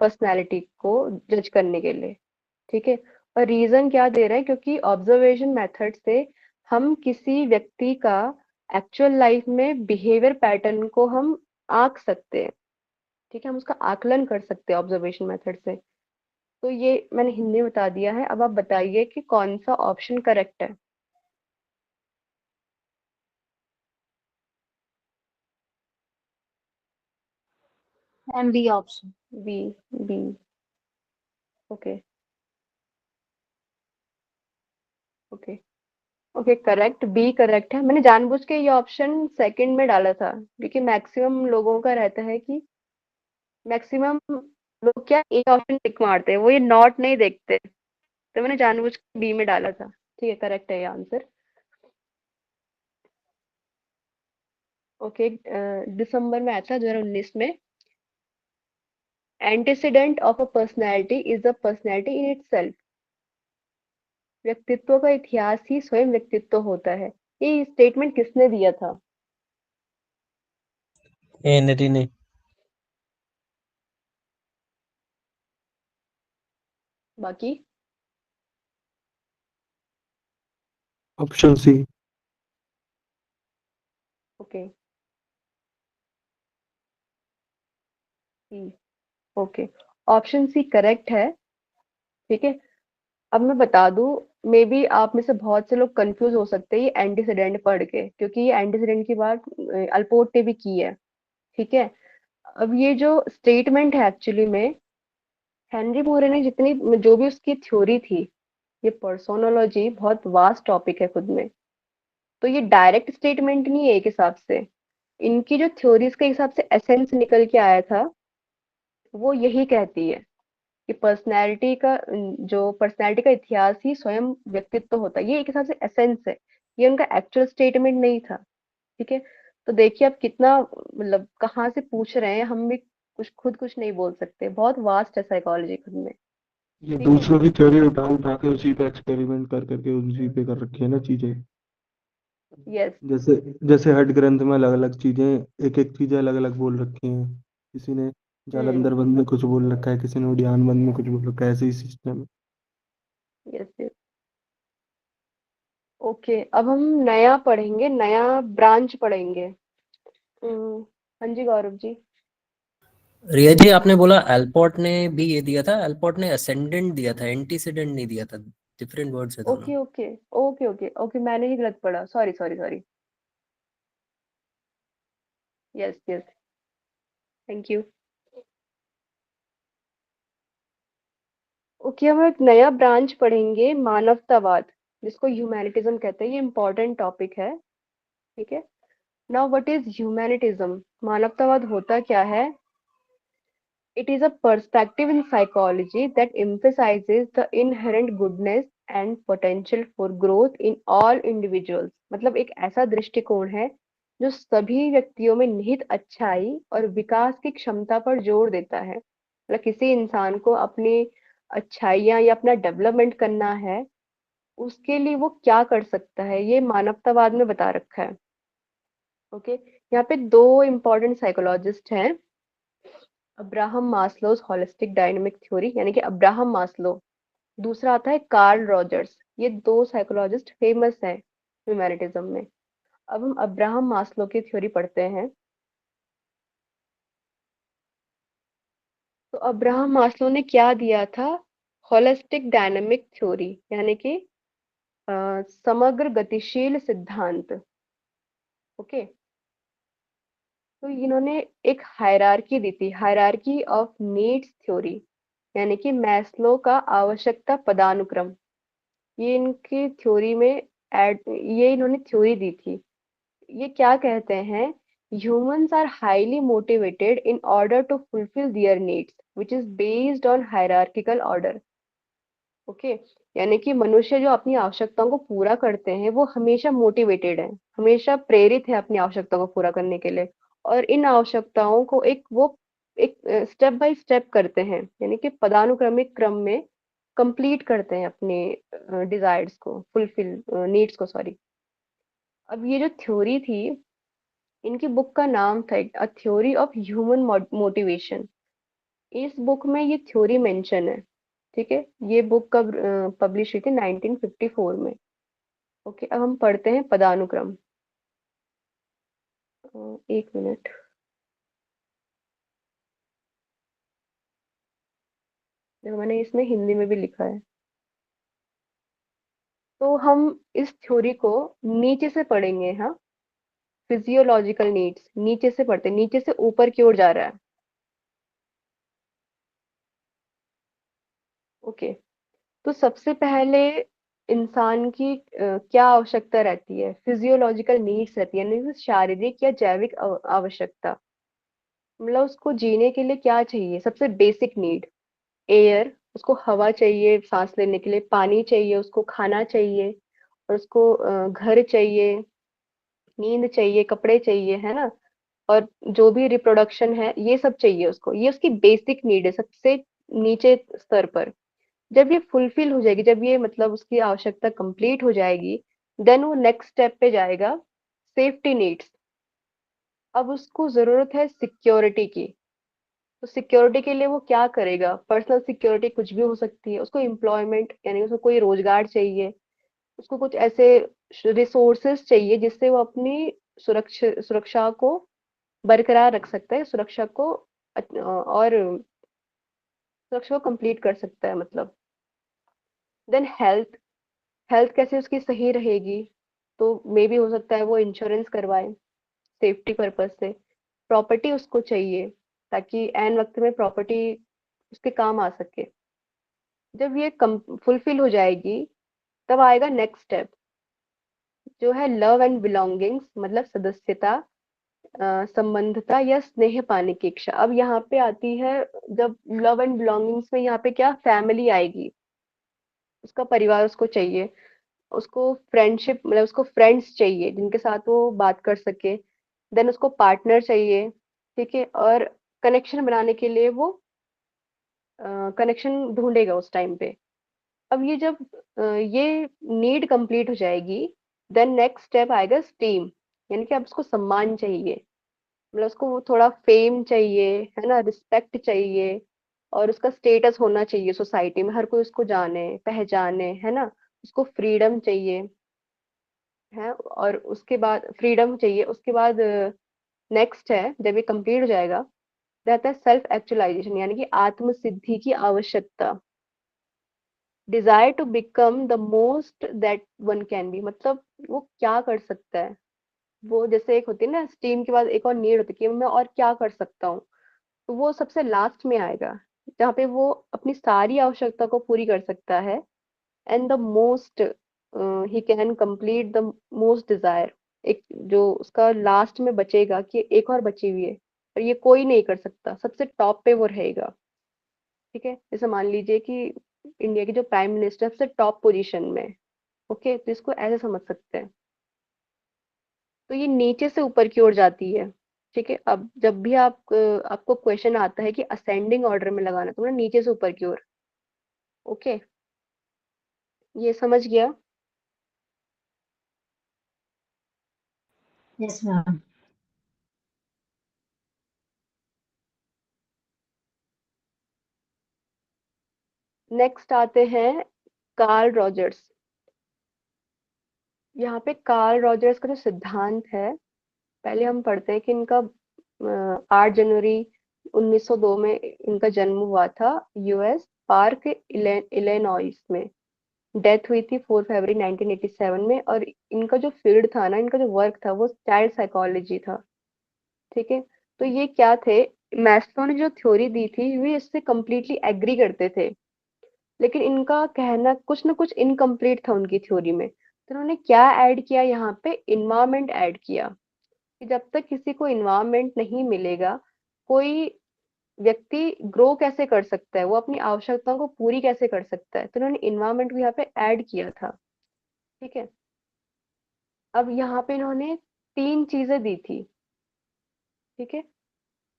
पर्सनालिटी को जज करने के लिए। ठीक है, और रीजन क्या दे रहे हैं? क्योंकि ऑब्जर्वेशन मेथड से हम किसी व्यक्ति का एक्चुअल लाइफ में बिहेवियर पैटर्न को हम आंक सकते हैं। ठीक है, हम उसका आकलन कर सकते हैं ऑब्जर्वेशन मेथड से। तो ये मैंने हिंदी में बता दिया है, अब आप बताइए कि कौन सा ऑप्शन करेक्ट है। Um B option. B. B. Okay. Okay. Okay, correct, B correct है। मैंने जानबूझ के ये ऑप्शन सेकंड में डाला था क्योंकि मैक्सिमम लोगों का रहता है कि मैक्सिमम लोग क्या एक ऑप्शन टिक मारते हैं, वो ये नॉट नहीं देखते, तो मैंने जानबूझ के बी में डाला था। ठीक है, करेक्ट है ये आंसर। ओके, दिसंबर में आया था 2019 में। Antecedent of a personality is a personality in itself. व्यक्तित्व का इतिहास ही स्वयं व्यक्तित्व होता है। ये स्टेटमेंट किसने दिया था? हेनरी ने। बाकी ऑप्शन सी। ओके, सी, ओके, ऑप्शन सी करेक्ट है। ठीक है, अब मैं बता दूं, मे बी आप में से बहुत से लोग कंफ्यूज हो सकते हैं ये एंटीसीडेंट पढ़ के, क्योंकि ये एंटीसीडेंट की बात अल्पोर्ट ने भी की है। ठीक है, अब ये जो स्टेटमेंट है एक्चुअली में हेनरी मोरे ने जितनी जो भी उसकी थ्योरी थी, ये पर्सोनोलॉजी बहुत वास्ट टॉपिक है खुद में, तो ये डायरेक्ट स्टेटमेंट नहीं है एक हिसाब से। इनकी जो थ्योरीज के हिसाब से एसेंस निकल के आया था वो यही कहती है कि जो पर्सनैलिटी का इतिहास ही स्वयं व्यक्तित्व होता है। ये एक हिसाब से एसेंस है, ये उनका एक्चुअल स्टेटमेंट नहीं था। ठीक है, तो देखिए आप कितना मतलब कहाँ से पूछ रहे हैं, हम भी कुछ नहीं बोल सकते, बहुत वास्ट है साइकोलॉजी खुद में। ये ठीक है, दूसरों की थ्योरी उठा उठा के उसी पे एक्सपेरिमेंट कर करके उसी पे कर रखी है ना चीजें। यस, जैसे जैसे हट ग्रंथ में अलग अलग चीजें, एक एक चीजें अलग अलग बोल रखी हैं। किसी ने हम्म, जालंधर बंद में कुछ बोल रखा है, किसी ने उद्यान बंद में कुछ बोल रखा है, ऐसे ही सिस्टम है। यस, यस, ओके, अब हम नया पढ़ेंगे, नया ब्रांच पढ़ेंगे। हाँ जी गौरव जी। रिया जी, आपने बोला एल्पोर्ट ने भी ये दिया था। एल्पोर्ट ने असेंडेंट दिया था, एंटीसीडेंट नहीं दिया था। डिफरेंट वर्ड्स है दोनों। Okay, okay, okay, okay, okay, मैंने ही गलत पढ़ा, sorry, sorry, sorry. Yes, yes, thank you. Okay, हम एक नया ब्रांच पढ़ेंगे, मानवतावाद, जिसको ह्यूमैनिटिज्म कहते हैं। ये इम्पोर्टेंट टॉपिक है। ठीक है, नाउ व्हाट इज ह्यूमैनिटिज्म? मानवतावाद होता क्या है? It is a perspective in psychology that emphasizes the inherent goodness and potential for growth in all individuals। मतलब एक ऐसा दृष्टिकोण है जो सभी व्यक्तियों में निहित अच्छाई और विकास की क्षमता पर जोर देता है। मतलब किसी इंसान को अपनी अच्छाइयाँ या अपना डेवलपमेंट करना है, उसके लिए वो क्या कर सकता है, ये मानवतावाद में बता रखा है। ओके, यहाँ पे दो इम्पोर्टेंट साइकोलॉजिस्ट हैं, Abraham Maslow's holistic dynamic theory, यानी कि अब्राहम मास्लो, दूसरा आता है कार्ल रॉजर्स। ये दो साइकोलॉजिस्ट फेमस हैं ह्यूमैनिटिज्म में। अब हम अब्राहम मास्लो की थ्योरी पढ़ते हैं। तो अब्राहम मास्लो ने क्या दिया था? होलिस्टिक डायनेमिक थ्योरी, यानी कि समग्र गतिशील सिद्धांत। ओके, तो इन्होंने एक हायरार्की दी थी, हायरार्की ऑफ नीड्स थ्योरी, यानी कि मैस्लो का आवश्यकता पदानुक्रम। ये इनकी थ्योरी में ऐड ये इन्होंने थ्योरी दी थी। ये क्या कहते हैं? Humans are highly motivated in order to fulfil their needs which is based on hierarchical order. Okay, यानी कि मनुष्य जो अपनी आवश्यकताओं को पूरा करते हैं वो हमेशा मोटिवेटेड है, हमेशा प्रेरित है अपनी आवश्यकताओं को पूरा करने के लिए, और इन आवश्यकताओं को एक स्टेप बाय स्टेप करते हैं, यानी कि पदानुक्रमिक क्रम में कंप्लीट करते हैं अपने डिजायर्स को, फुलफिल नीड्स को, सॉरी। अब ये जो थ्योरी थी, इनकी बुक का नाम था a theory of human motivation. इस बुक में ये थ्योरी मेंशन है। ठीक है, ये बुक कब पब्लिश हुई थी? 1954 में। ओके, अब हम पढ़ते हैं पदानुक्रम। एक मिनट, देखो मैंने इसमें हिंदी में भी लिखा है। तो हम इस थ्योरी को नीचे से पढ़ेंगे। हाँ, फिजियोलॉजिकल नीड्स, नीचे से पढ़ते हैं, नीचे से ऊपर की ओर जा रहा है। ओके, तो सबसे पहले इंसान की क्या आवश्यकता रहती है? फिजियोलॉजिकल नीड्स रहती है, यानी कि शारीरिक या जैविक आवश्यकता। मतलब उसको जीने के लिए क्या चाहिए? सबसे बेसिक नीड, एयर, उसको हवा चाहिए सांस लेने के लिए, पानी चाहिए, उसको खाना चाहिए, और उसको घर चाहिए, नींद चाहिए, कपड़े चाहिए, है ना? और जो भी रिप्रोडक्शन है, ये सब चाहिए उसको। ये उसकी बेसिक नीड है सबसे नीचे स्तर पर। जब ये फुलफिल हो जाएगी, जब ये मतलब उसकी आवश्यकता कंप्लीट हो जाएगी, देन वो नेक्स्ट स्टेप पे जाएगा, सेफ्टी नीड्स। अब उसको जरूरत है सिक्योरिटी की। तो सिक्योरिटी के लिए वो क्या करेगा? पर्सनल सिक्योरिटी कुछ भी हो सकती है, उसको एम्प्लॉयमेंट यानी उसको कोई रोजगार चाहिए, उसको कुछ ऐसे रिसोर्सेस चाहिए जिससे वो अपनी सुरक्षा को बरकरार रख सकता है, और सुरक्षा को कंप्लीट कर सकता है मतलब। देन हेल्थ, हेल्थ कैसे उसकी सही रहेगी? तो मे भी हो सकता है वो इंश्योरेंस करवाए सेफ्टी पर्पज से। प्रॉपर्टी उसको चाहिए ताकि एन वक्त में प्रॉपर्टी उसके काम आ सके। जब ये फुलफिल हो जाएगी, तब आएगा नेक्स्ट स्टेप, जो है लव एंड बिलोंगिंग्स, मतलब सदस्यता, संबंधता या स्नेह पाने की इच्छा। अब यहाँ पे आती है, जब लव एंड बिलोंगिंग्स में यहाँ पे क्या, फैमिली आएगी। उसका परिवार उसको चाहिए, उसको फ्रेंडशिप मतलब उसको फ्रेंड्स चाहिए जिनके साथ वो बात कर सके। देन उसको पार्टनर चाहिए, ठीक है, और कनेक्शन बनाने के लिए वो कनेक्शन ढूंढेगा उस टाइम पे। अब ये जब ये नीड कंप्लीट हो जाएगी, देन नेक्स्ट स्टेप आएगा स्टीम, यानी कि अब उसको सम्मान चाहिए। मतलब उसको वो थोड़ा फेम चाहिए, है ना, रिस्पेक्ट चाहिए, और उसका स्टेटस होना चाहिए सोसाइटी में, हर कोई उसको जाने पहचाने, है ना। उसको फ्रीडम चाहिए, है, और उसके बाद फ्रीडम चाहिए। उसके बाद नेक्स्ट है, जब ये कंप्लीट हो जाएगा, रहता है सेल्फ एक्चुअलाइजेशन, यानी कि आत्म सिद्धि की आवश्यकता। Desire to become the most that one can be, मतलब वो क्या कर सकता है। वो जैसे एक होती है ना, स्टीम के बाद एक और नीड होती है कि मैं और क्या कर सकता हूँ। तो वो सबसे लास्ट में आएगा, जहाँ पे वो अपनी सारी आवश्यकता को पूरी कर सकता है। And the most, he can complete the most desire. एक जो उसका लास्ट में बचेगा कि एक और बची हुई है, और ये कोई नहीं कर सकता, सबसे टॉप पे वो रहेगा। ठीक है, जैसे मान लीजिए कि इंडिया के जो प्राइम मिनिस्टर सबसे टॉप पोजीशन में, ओके, तो इसको ऐसे समझ सकते हैं। तो ये नीचे से ऊपर की ओर जाती है। ठीक है, अब जब भी आपको क्वेश्चन आता है कि असेंडिंग ऑर्डर में लगाना, तो ना नीचे से ऊपर की ओर। ओके, ये समझ गया। Yes, ma'am. नेक्स्ट आते हैं कार्ल रॉजर्स। यहाँ पे कार्ल रॉजर्स का जो सिद्धांत है, पहले हम पढ़ते हैं कि इनका 8 जनवरी 1902 में इनका जन्म हुआ था, यूएस पार्क इलेनॉइस में। डेथ हुई थी 4 फरवरी 1987 में। और इनका जो फील्ड था ना, इनका जो वर्क था, वो चाइल्ड साइकोलॉजी था। ठीक है, तो ये क्या थे, मैस्लो ने जो थ्योरी दी थी, वे इससे कम्प्लीटली एग्री करते थे, लेकिन इनका कहना कुछ ना कुछ इनकम्प्लीट था उनकी थ्योरी में। तो उन्होंने क्या ऐड किया यहाँ पे, इन्वायरमेंट ऐड किया, कि जब तक किसी को इन्वायरमेंट नहीं मिलेगा, कोई व्यक्ति ग्रो कैसे कर सकता है, वो अपनी आवश्यकताओं को पूरी कैसे कर सकता है। तो उन्होंने इन्वायरमेंट को यहाँ पे ऐड किया था। ठीक है, अब यहाँ पे इन्होंने 3 चीजें दी थी। ठीक है,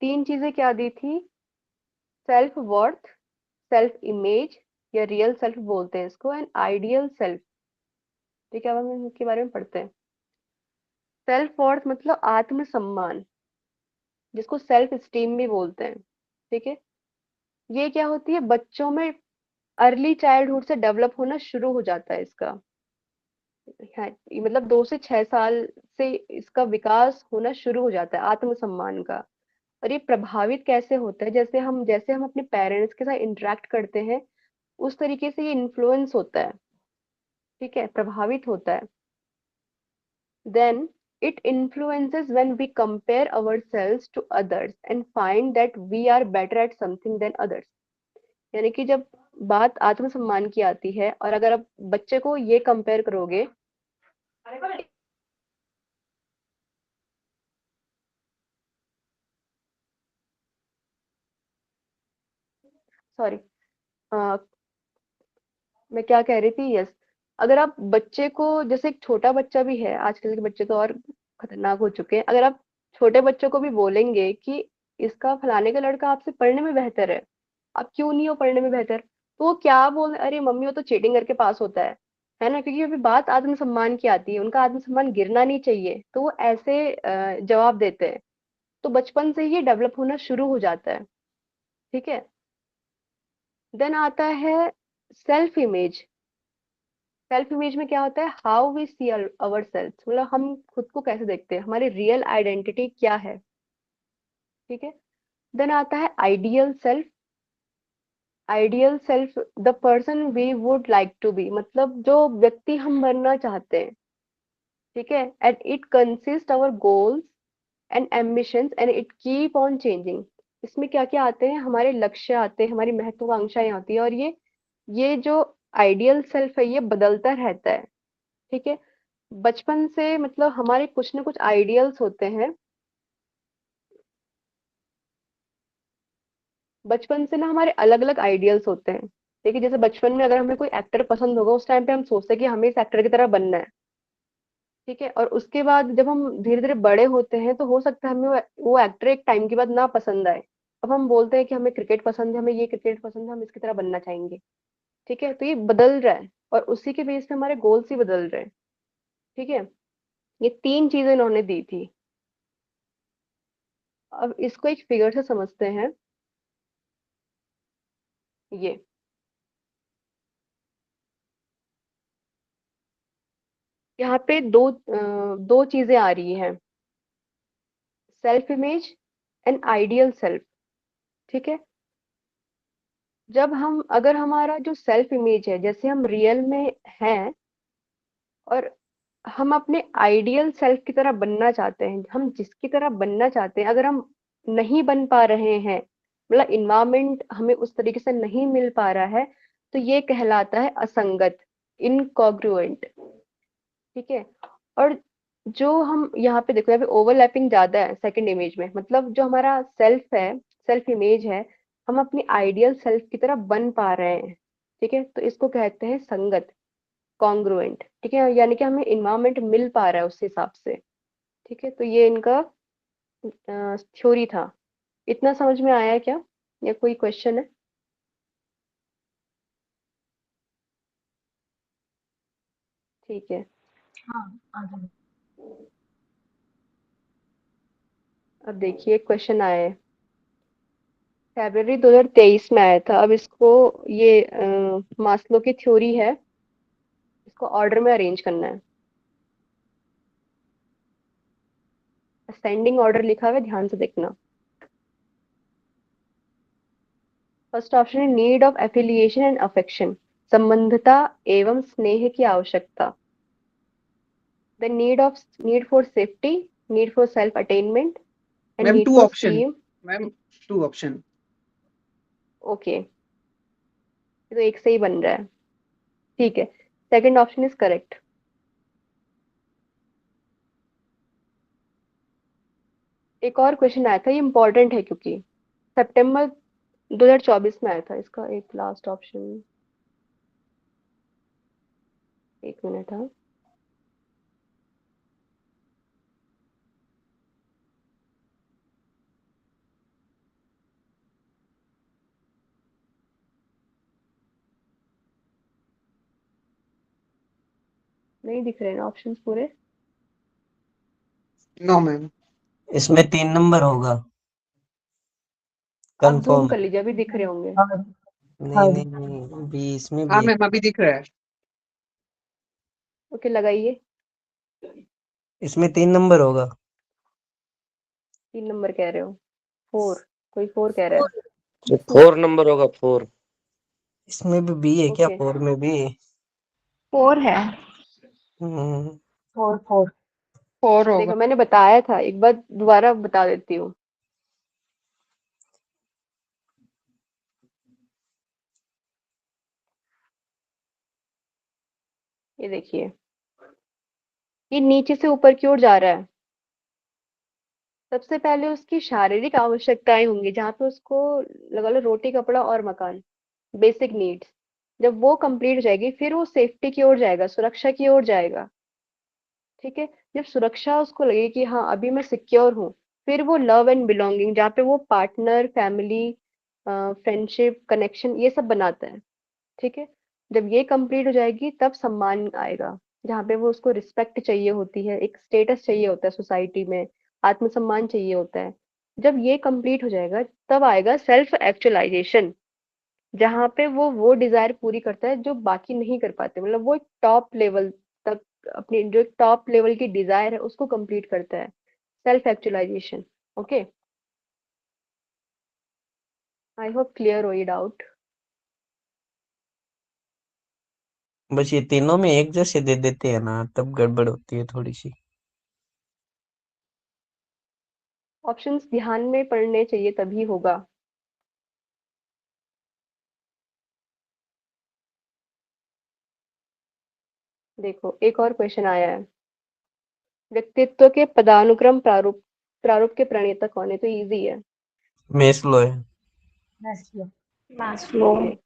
3 चीजें क्या दी थी, सेल्फ वर्थ, सेल्फ इमेज, या रियल सेल्फ बोलते हैं इसको, एंड आइडियल सेल्फ। ठीक है, अब हम इनके बारे में पढ़ते हैं। सेल्फ वर्थ मतलब आत्मसम्मान, जिसको सेल्फ स्टीम भी बोलते हैं। ठीक है, ये क्या होती है, बच्चों में अर्ली चाइल्डहुड से डेवलप होना शुरू हो जाता है इसका। है, ये मतलब 2 से 6 साल से इसका विकास होना शुरू हो जाता है आत्मसम्मान का। और ये प्रभावित कैसे होता है, जैसे हम अपने पेरेंट्स के साथ इंटरेक्ट करते हैं, उस तरीके से ये इन्फ्लुएंस होता है। ठीक है, प्रभावित होता है। Then it influences when we compare ourselves to others and find that we are better at something than others। यानी कि जब बात आत्मसम्मान की आती है, और अगर आप बच्चे को ये कंपेयर करोगे, सॉरी, मैं क्या कह रही थी, यस, अगर आप बच्चे को, जैसे एक छोटा बच्चा भी है, आजकल के बच्चे तो और खतरनाक हो चुके हैं, अगर आप छोटे बच्चों को भी बोलेंगे कि इसका फलाने का लड़का आपसे पढ़ने में बेहतर है, आप क्यों नहीं हो पढ़ने में बेहतर, तो वो क्या बोल, अरे मम्मी वो तो चीटिंग करके पास होता है ना, क्योंकि अभी बात आत्मसम्मान की आती है, उनका आत्मसम्मान गिरना नहीं चाहिए, तो वो ऐसे जवाब देते हैं। तो बचपन से ही डेवलप होना शुरू हो जाता है। ठीक है। देन आता है सेल्फ इमेज। सेल्फ इमेज में क्या होता है, how we see our self, मतलब हम खुद को कैसे देखते हैं, हमारी रियल आइडेंटिटी क्या है। ठीक है। देन आता है ideal self. Ideal self, the person we would like to be, मतलब जो व्यक्ति हम बनना चाहते हैं। ठीक है। And it consist our goals and ambitions and it keep on changing. इसमें क्या क्या आते हैं, हमारे लक्ष्य आते हैं, हमारी महत्वाकांक्षाएं आती है, और ये जो आइडियल सेल्फ है ये बदलता रहता है। ठीक है। बचपन से मतलब हमारे कुछ ना कुछ आइडियल्स होते हैं। बचपन से ना हमारे अलग अलग आइडियल्स होते हैं। देखिए जैसे बचपन में अगर हमें कोई एक्टर पसंद होगा, उस टाइम पे हम सोचते हैं कि हमें इस एक्टर की तरह बनना है। ठीक है। और उसके बाद जब हम धीरे धीरे बड़े होते हैं तो हो सकता है हमें वो एक्टर एक टाइम के बाद ना पसंद आए। अब हम बोलते हैं कि हमें क्रिकेट पसंद है, हमें ये क्रिकेट पसंद है, हम इसकी तरह बनना चाहेंगे। ठीक है। तो ये बदल रहा है, और उसी के बेस पे हमारे गोल्स ही बदल रहे हैं। ठीक है। ये 3 चीजें इन्होंने दी थी। अब इसको एक फिगर से समझते हैं। ये यहाँ पे दो चीजें आ रही हैं, self image and ideal self. ठीक है। जब हम, अगर हमारा जो सेल्फ इमेज है, जैसे हम रियल में हैं, और हम अपने आइडियल सेल्फ की तरह बनना चाहते हैं, हम जिसकी तरह बनना चाहते हैं, अगर हम नहीं बन पा रहे हैं, मतलब इन्वायरमेंट हमें उस तरीके से नहीं मिल पा रहा है, तो ये कहलाता है असंगत, इनकॉन्ग्रुएंट। ठीक है। और जो हम यहाँ पे देखो, यहाँ पे ओवरलैपिंग ज्यादा है सेकंड इमेज में, मतलब जो हमारा सेल्फ है, सेल्फ इमेज है, हम अपनी आइडियल सेल्फ की तरह बन पा रहे हैं। ठीक है। तो इसको कहते हैं संगत, कॉन्ग्रुएंट। ठीक है। यानी कि हमें इन्वायरमेंट मिल पा रहा है उस हिसाब से। ठीक है। तो ये इनका थ्योरी था। इतना समझ में आया है क्या, या कोई क्वेश्चन है? ठीक है। हाँ, आ जाओ। अब देखिए क्वेश्चन आया है, फरवरी 2023 में आया था। अब इसको, ये मास्लो की थ्योरी है, इसको ऑर्डर में अरेंज करना है। असेंडिंग ऑर्डर लिखा हुआ है, ध्यान से देखना। फर्स्ट ऑप्शन है need of affiliation and affection, संबंधता एवं स्नेह की आवश्यकता। The need for safety, need for self attainment and ma'am need two four option, esteem. Ma'am two option. Okay, तो एक से ही बन रहा है। ठीक है। Second option is correct. एक और क्वेश्चन आया था, ये इंपॉर्टेंट है क्योंकि सितंबर 2024 में आया था। इसका एक लास्ट ऑप्शन, एक मिनट। हाँ, नहीं दिख रहे ना ऑप्शंस पूरे। No ma'am. इसमें 3 नंबर होगा आप जूम कंफर्म। कर लीजिए, अभी दिख रहे होंगे। नहीं नहीं नहीं, भी इसमें हाँ भी मैम अभी दिख रहा है। ओके, लगाइए। इसमें 3 नंबर होगा। 3 नंबर कह रहे हो? 4, कोई 4 कह रहा है। तो 4 नंबर होगा, 4। इसमें भी बी है क्या, ओके, 4 में भी? 4 है। हम्म, 4 होगा। देखो मैंने बताया था, एक बार दोबारा बता देती हूँ। ये देखिए, ये नीचे से ऊपर की ओर जा रहा है। सबसे पहले उसकी शारीरिक आवश्यकताएं होंगी, जहाँ पे उसको लगा लो रोटी कपड़ा और मकान, बेसिक नीड्स। जब वो कंप्लीट हो जाएगी, फिर वो सेफ्टी की ओर जाएगा, सुरक्षा की ओर जाएगा। ठीक है। जब सुरक्षा उसको लगे कि हाँ अभी मैं सिक्योर हूँ, फिर वो लव एंड बिलोंगिंग, जहाँ पे वो पार्टनर, फैमिली, फ्रेंडशिप, कनेक्शन ये सब बनाता है। ठीक है, जब ये कंप्लीट हो जाएगी तब सम्मान आएगा, जहाँ पे वो उसको रिस्पेक्ट चाहिए होती है, एक स्टेटस चाहिए होता है सोसाइटी में, आत्मसम्मान चाहिए होता है। जब ये कंप्लीट हो जाएगा तब आएगा सेल्फ एक्चुअलाइजेशन, जहाँ पे वो डिजायर पूरी करता है जो बाकी नहीं कर पाते, मतलब वो टॉप लेवल तक अपनी जो टॉप लेवल की डिजायर है उसको कंप्लीट करता है, self actualisation. Okay, I hope clear हो ये डाउट। बस ये तीनों में एक जैसे दे देते हैं ना, तब गड़बड़ होती है थोड़ी सी। ऑप्शंस ध्यान में पढ़ने चाहिए तभी होगा। देखो एक और क्वेश्चन आया है, व्यक्तित्व के पदानुक्रम प्रारूप प्रारूप के प्रणेता कौन है? तो इजी है। मेस्लो है। मैस्लो। ओके,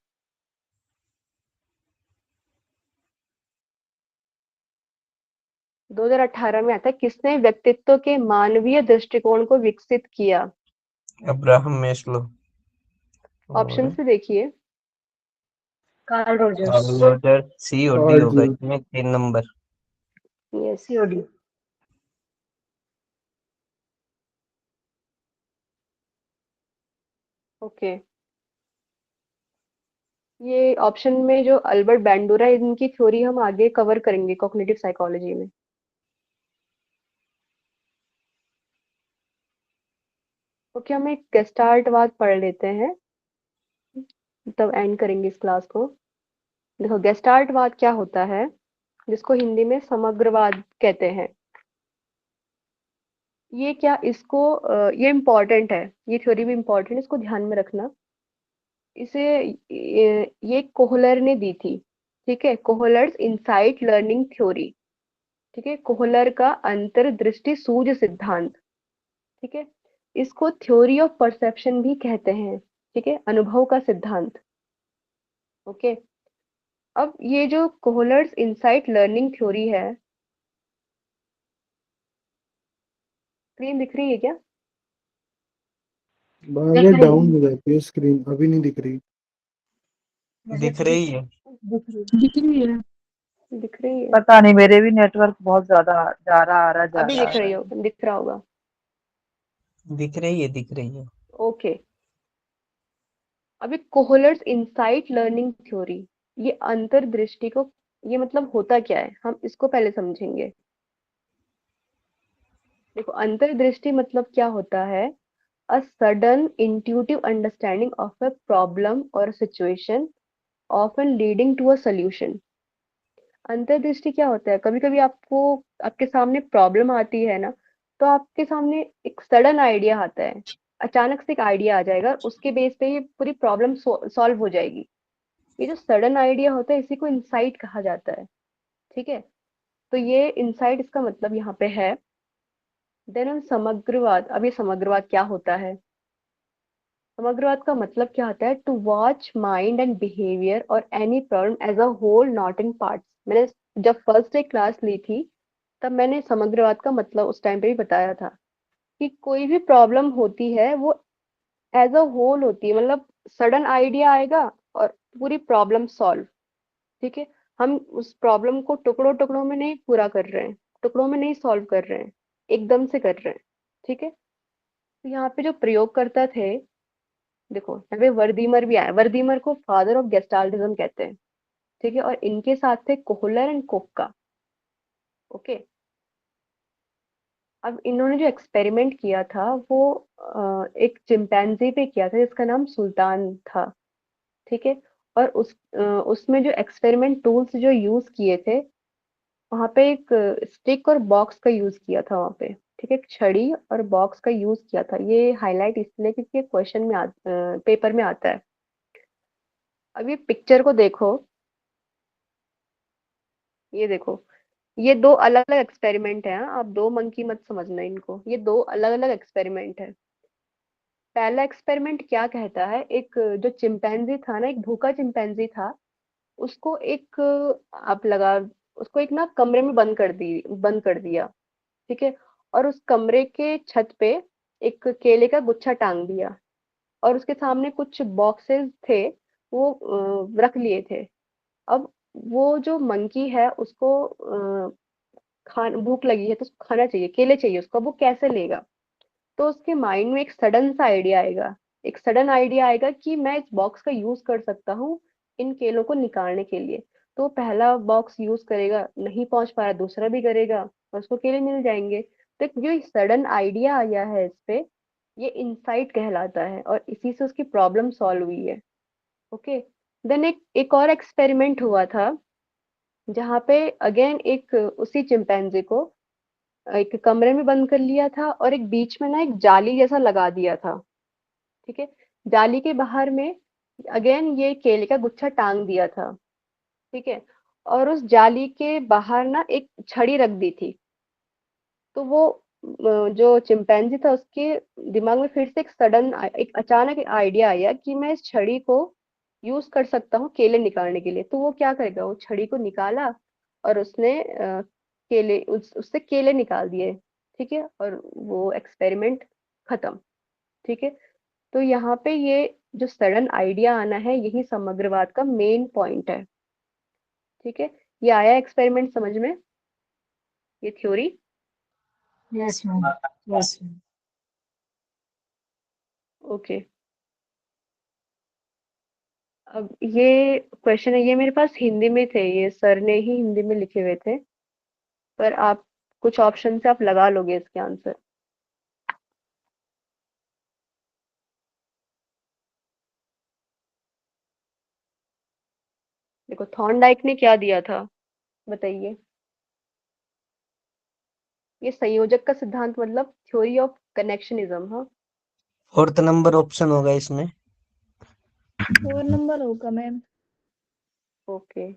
2018 में आता है, किसने व्यक्तित्व के मानवीय दृष्टिकोण को विकसित किया? Abraham Maslow. ऑप्शन और से देखिए। Carl Rogers. Roger COD Carl होगा जूंग। इसमें 3 नंबर। Yes, COD. ओके। ये ऑप्शन में जो अल्बर्ट बैंडूरा है, इनकी थ्योरी हम आगे कवर करेंगे कॉग्निटिव साइकोलॉजी में। ओके, हम एक गेस्टाल्टवाद पढ़ लेते हैं, तब एंड करेंगे इस क्लास को। देखो गेस्टाल्टवाद क्या होता है, जिसको हिंदी में समग्रवाद कहते हैं। ये क्या, इसको ये इम्पोर्टेंट है, ये थ्योरी भी इम्पोर्टेंट है, इसको ध्यान में रखना। इसे ये कोहलर ने दी थी। ठीक है, कोहलर्स इनसाइट लर्निंग थ्योरी। ठीक है, कोहलर का अंतर्दृष्टि सूझ सिद्धांत। ठीक है, इसको थ्योरी ऑफ परसेप्शन भी कहते हैं। ठीक है, अनुभव का सिद्धांत। ओके, अब ये जो कोहलर्स इनसाइट लर्निंग थ्योरी है, स्क्रीन दिख रही है क्या? बार दिख बार रही डाउन है। हो जाती है स्क्रीन, अभी नहीं दिख रही। मुझे दिख तो रही है। दिख रही है। दिख रही है। दिख रही है, पता नहीं, मेरे भी नेटवर्क बहुत ज्यादा जा रहा आ रहा जा अभी रहा आ दिख रही रहा हो, है। दिख रहा होगा। दिख रही है, दिख रही है। ओके, अभी कोहलर्स इनसाइट लर्निंग थ्योरी, ये अंतर्दृष्टि को, ये मतलब होता क्या है, हम इसको पहले समझेंगे। देखो अंतर्दृष्टि मतलब क्या होता है, a sudden intuitive understanding of a problem और situation, often leading to a solution. अंतर्दृष्टि क्या होता है, कभी कभी आपको, आपके सामने प्रॉब्लम आती है ना, तो आपके सामने एक सडन आइडिया आता है, अचानक से एक आइडिया आ जाएगा, उसके बेस पे ये पूरी प्रॉब्लम सॉल्व हो जाएगी। ये जो सडन आइडिया होता है इसी को इंसाइट कहा जाता है। ठीक है, तो ये इंसाइट इसका मतलब यहाँ पे है। देन हम समग्रवाद, अब ये समग्रवाद क्या होता है? समग्रवाद का मतलब क्या होता है, to watch mind and behaviour और any problem as a whole, not in parts. मैंने जब फर्स्ट डे क्लास ली थी तब मैंने समग्रवाद का मतलब उस टाइम पे भी बताया था, कि कोई भी प्रॉब्लम होती है वो एज अ होल होती है, मतलब सडन आइडिया आएगा और पूरी प्रॉब्लम सॉल्व। ठीक है, हम उस प्रॉब्लम को टुकड़ों टुकड़ों में नहीं पूरा कर रहे हैं, टुकड़ों में नहीं सॉल्व कर रहे हैं, एकदम से कर रहे हैं। ठीक है, तो यहाँ पे जो प्रयोगकर्ता थे, देखो यहाँ पे वर्दीमर भी आया, वर्दीमर को फादर ऑफ गेस्टाल्टिज्म कहते हैं। ठीक है, और इनके साथ थे कोहलर एंड कोक्का। ओके, अब इन्होंने जो एक्सपेरिमेंट किया था वो एक चिंपैंजी पे किया था जिसका नाम सुल्तान था। ठीक है, और उसमें जो एक्सपेरिमेंट टूल्स जो यूज किए थे, वहां पे एक स्टिक और बॉक्स का यूज किया था वहां पे। ठीक है, एक छड़ी और बॉक्स का यूज किया था, ये हाईलाइट इसलिए क्योंकि क्वेश्चन में पेपर में आता है। अब ये पिक्चर को देखो, ये देखो, ये दो अलग अलग एक्सपेरिमेंट है। हाँ? आप दो मंकी मत समझना इनको, ये दो अलग अलग एक्सपेरिमेंट है। पहला एक्सपेरिमेंट क्या कहता है, एक जो चिंपैंजी था ना, एक भूखा चिंपैंजी था, उसको एक आप लगा, उसको एक ना कमरे में बंद कर दिया। ठीक है, और उस कमरे के छत पे एक केले का गुच्छा टांग दिया और उसके सामने कुछ बॉक्सेस थे, वो रख लिए थे। अब वो जो मंकी है उसको खान भूख लगी है तो उसको खाना चाहिए, केले चाहिए उसको, अब वो कैसे लेगा? तो उसके माइंड में एक सडन सा आइडिया आएगा, एक सडन आइडिया आएगा कि मैं इस बॉक्स का यूज कर सकता हूँ इन केलों को निकालने के लिए। तो वो पहला बॉक्स यूज करेगा, नहीं पहुंच पा रहा, दूसरा भी करेगा और उसको केले मिल जाएंगे। तो जो सडन आइडिया आया है इस पे, ये इंसाइट कहलाता है और इसी से उसकी प्रॉब्लम सॉल्व हुई है। ओके। देन एक और एक्सपेरिमेंट हुआ था जहाँ पे अगेन एक उसी चिंपैंजी को एक कमरे में बंद कर लिया था और एक बीच में ना एक जाली जैसा लगा दिया था। ठीक है। जाली के बाहर में अगेन ये केले का गुच्छा टांग दिया था। ठीक है। और उस जाली के बाहर ना एक छड़ी रख दी थी। तो वो जो चिंपैंजी था उसके दिमाग में फिर से एक सडन एक अचानक आइडिया आया कि मैं इस छड़ी को यूज कर सकता हूँ केले निकालने के लिए। तो वो क्या करेगा, वो छड़ी को निकाला और उसने केले उससे केले निकाल दिए। ठीक है। और वो एक्सपेरिमेंट खत्म। ठीक है। तो यहाँ पे ये जो सडन आइडिया आना है यही समग्रवाद का मेन पॉइंट है। ठीक है। ये आया एक्सपेरिमेंट समझ में, ये theory? Yes ma'am, yes ma'am. Okay. अब ये क्वेश्चन है, ये मेरे पास हिंदी में थे, ये सर ने ही हिंदी में लिखे हुए थे, पर आप कुछ ऑप्शन से आप लगा लोगे इसके आंसर। देखो थॉर्नडाइक ने क्या दिया था, बताइए। ये संयोजक का सिद्धांत मतलब थ्योरी ऑफ कनेक्शनिज्म। हाँ। 4th नंबर ऑप्शन होगा इसमें। 4 नंबर होगा मैम। ओके।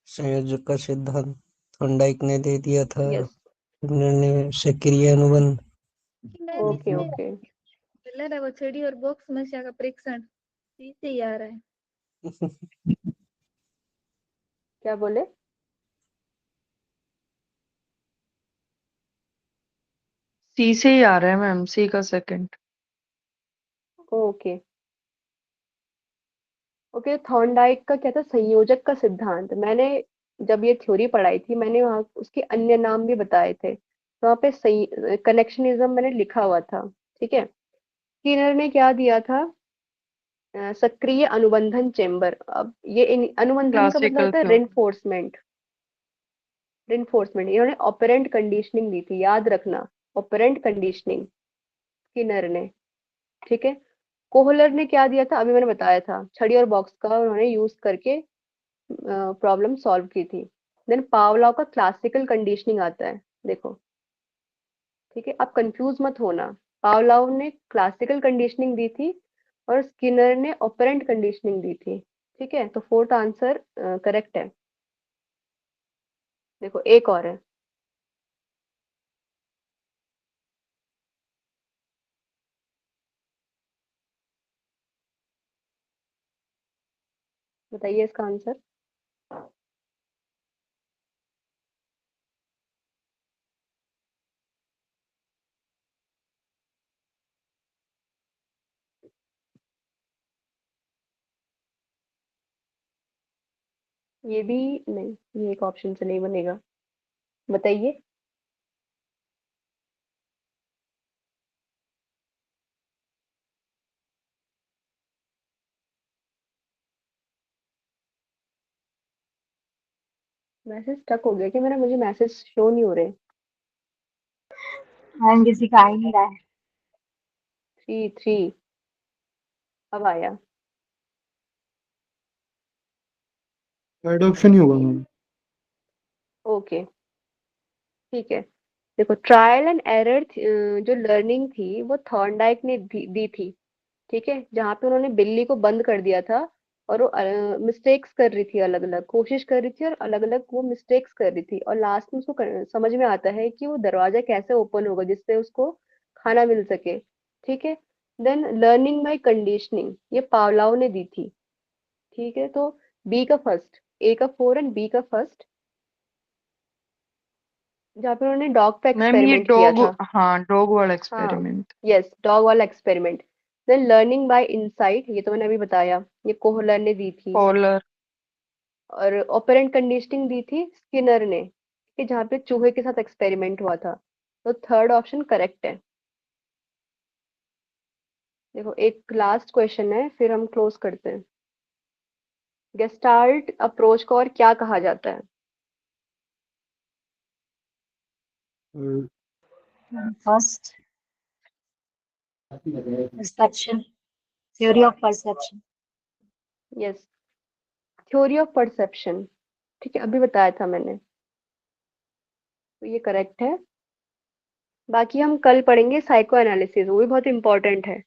संयोजक का सिद्धांत थॉर्नडाइक ने दे दिया था। यस। उन्होंने सक्रिय अनुबंध। मैम ओके इसमें ओके। मिलर है वो छड़ी और बॉक्स समस्या का परीक्षण सी से ही आ रहा है। क्या बोले? सी से ही आ रहा है मैम, सी का सेकंड। Okay okay. थॉर्नडाइक का क्या था, संयोजक का सिद्धांत। मैंने जब ये थ्योरी पढ़ाई थी मैंने वहाँ उसके अन्य नाम भी बताए थे, तो वहाँ पे कनेक्शनिज्म मैंने लिखा हुआ था। ठीक है। स्किनर ने क्या दिया था, सक्रिय अनुबंधन चेम्बर। अब ये अनुबंधन का मतलब क्लासिकल होता है थ्योरी। रिनफोर्समेंट। रिनफोर्समेंट इन्होंने ऑपरेंट कंडीशनिंग दी थी, याद रखना, ऑपरेंट कंडीशनिंग स्किनर ने। ठीक है। कोहलर ने क्या दिया था, अभी मैंने बताया था, छड़ी और बॉक्स का उन्होंने यूज करके प्रॉब्लम सॉल्व की थी। देन पावलव का क्लासिकल कंडीशनिंग आता है, देखो। ठीक है। आप कंफ्यूज मत होना, पावलव ने क्लासिकल कंडीशनिंग दी थी और स्किनर ने ऑपरेंट कंडीशनिंग दी थी। ठीक है। तो फोर्थ आंसर करेक्ट है। देखो एक और है। बताइए इसका आंसर। ये भी नहीं, ये एक ऑप्शन से नहीं बनेगा, बताइए। मैसेज स्टक हो गया कि मेरा, मुझे मैसेज शो नहीं हो रहे। मैम किसी का आ ही नहीं रहा है। 3 3 अब आया। थर्ड ऑप्शन ही होगा मैम। ओके ठीक है। देखो ट्रायल एंड एरर जो लर्निंग थी वो थॉर्नडाइक ने दी थी। ठीक है। जहाँ पे उन्होंने बिल्ली को बंद कर दिया था और वो मिस्टेक्स कर रही थी, अलग अलग कोशिश कर रही थी और अलग अलग वो मिस्टेक्स कर रही थी, और लास्ट में उसको समझ में आता है कि वो दरवाजा कैसे ओपन होगा जिससे उसको खाना मिल सके। ठीक है। देन लर्निंग बाय कंडीशनिंग ये पावलाव ने दी थी। ठीक है। तो बी का फर्स्ट, ए का 4 एंड बी का फर्स्ट। जहाँ पे उन्होंने डॉग पे मैम ये एक्सपेरिमेंट किया डॉग, था। हाँ डॉग वाला हाँ एक्सपेरिमेंट। यस, डॉग वाला experiment. Then learning by insight, ये तो मैंने अभी बताया, ये कोहलर ने दी थी। कॉलर। और ऑपरेंट कंडीशनिंग दी थी स्किनर ने, कि जहाँ पे चूहे के साथ एक्सपेरिमेंट हुआ था। तो थर्ड ऑप्शन करेक्ट है। देखो एक लास्ट क्वेश्चन है, फिर हम क्लोज करते हैं। गेस्टाल्ट अप्रोच को और क्या कहा जाता है? First, perception, theory of perception. Yes, theory of perception. ठीक है, अभी बताया था मैंने, तो ये करेक्ट है। बाकी हम कल पढ़ेंगे साइको एनालिसिस, वो भी बहुत इंपॉर्टेंट है।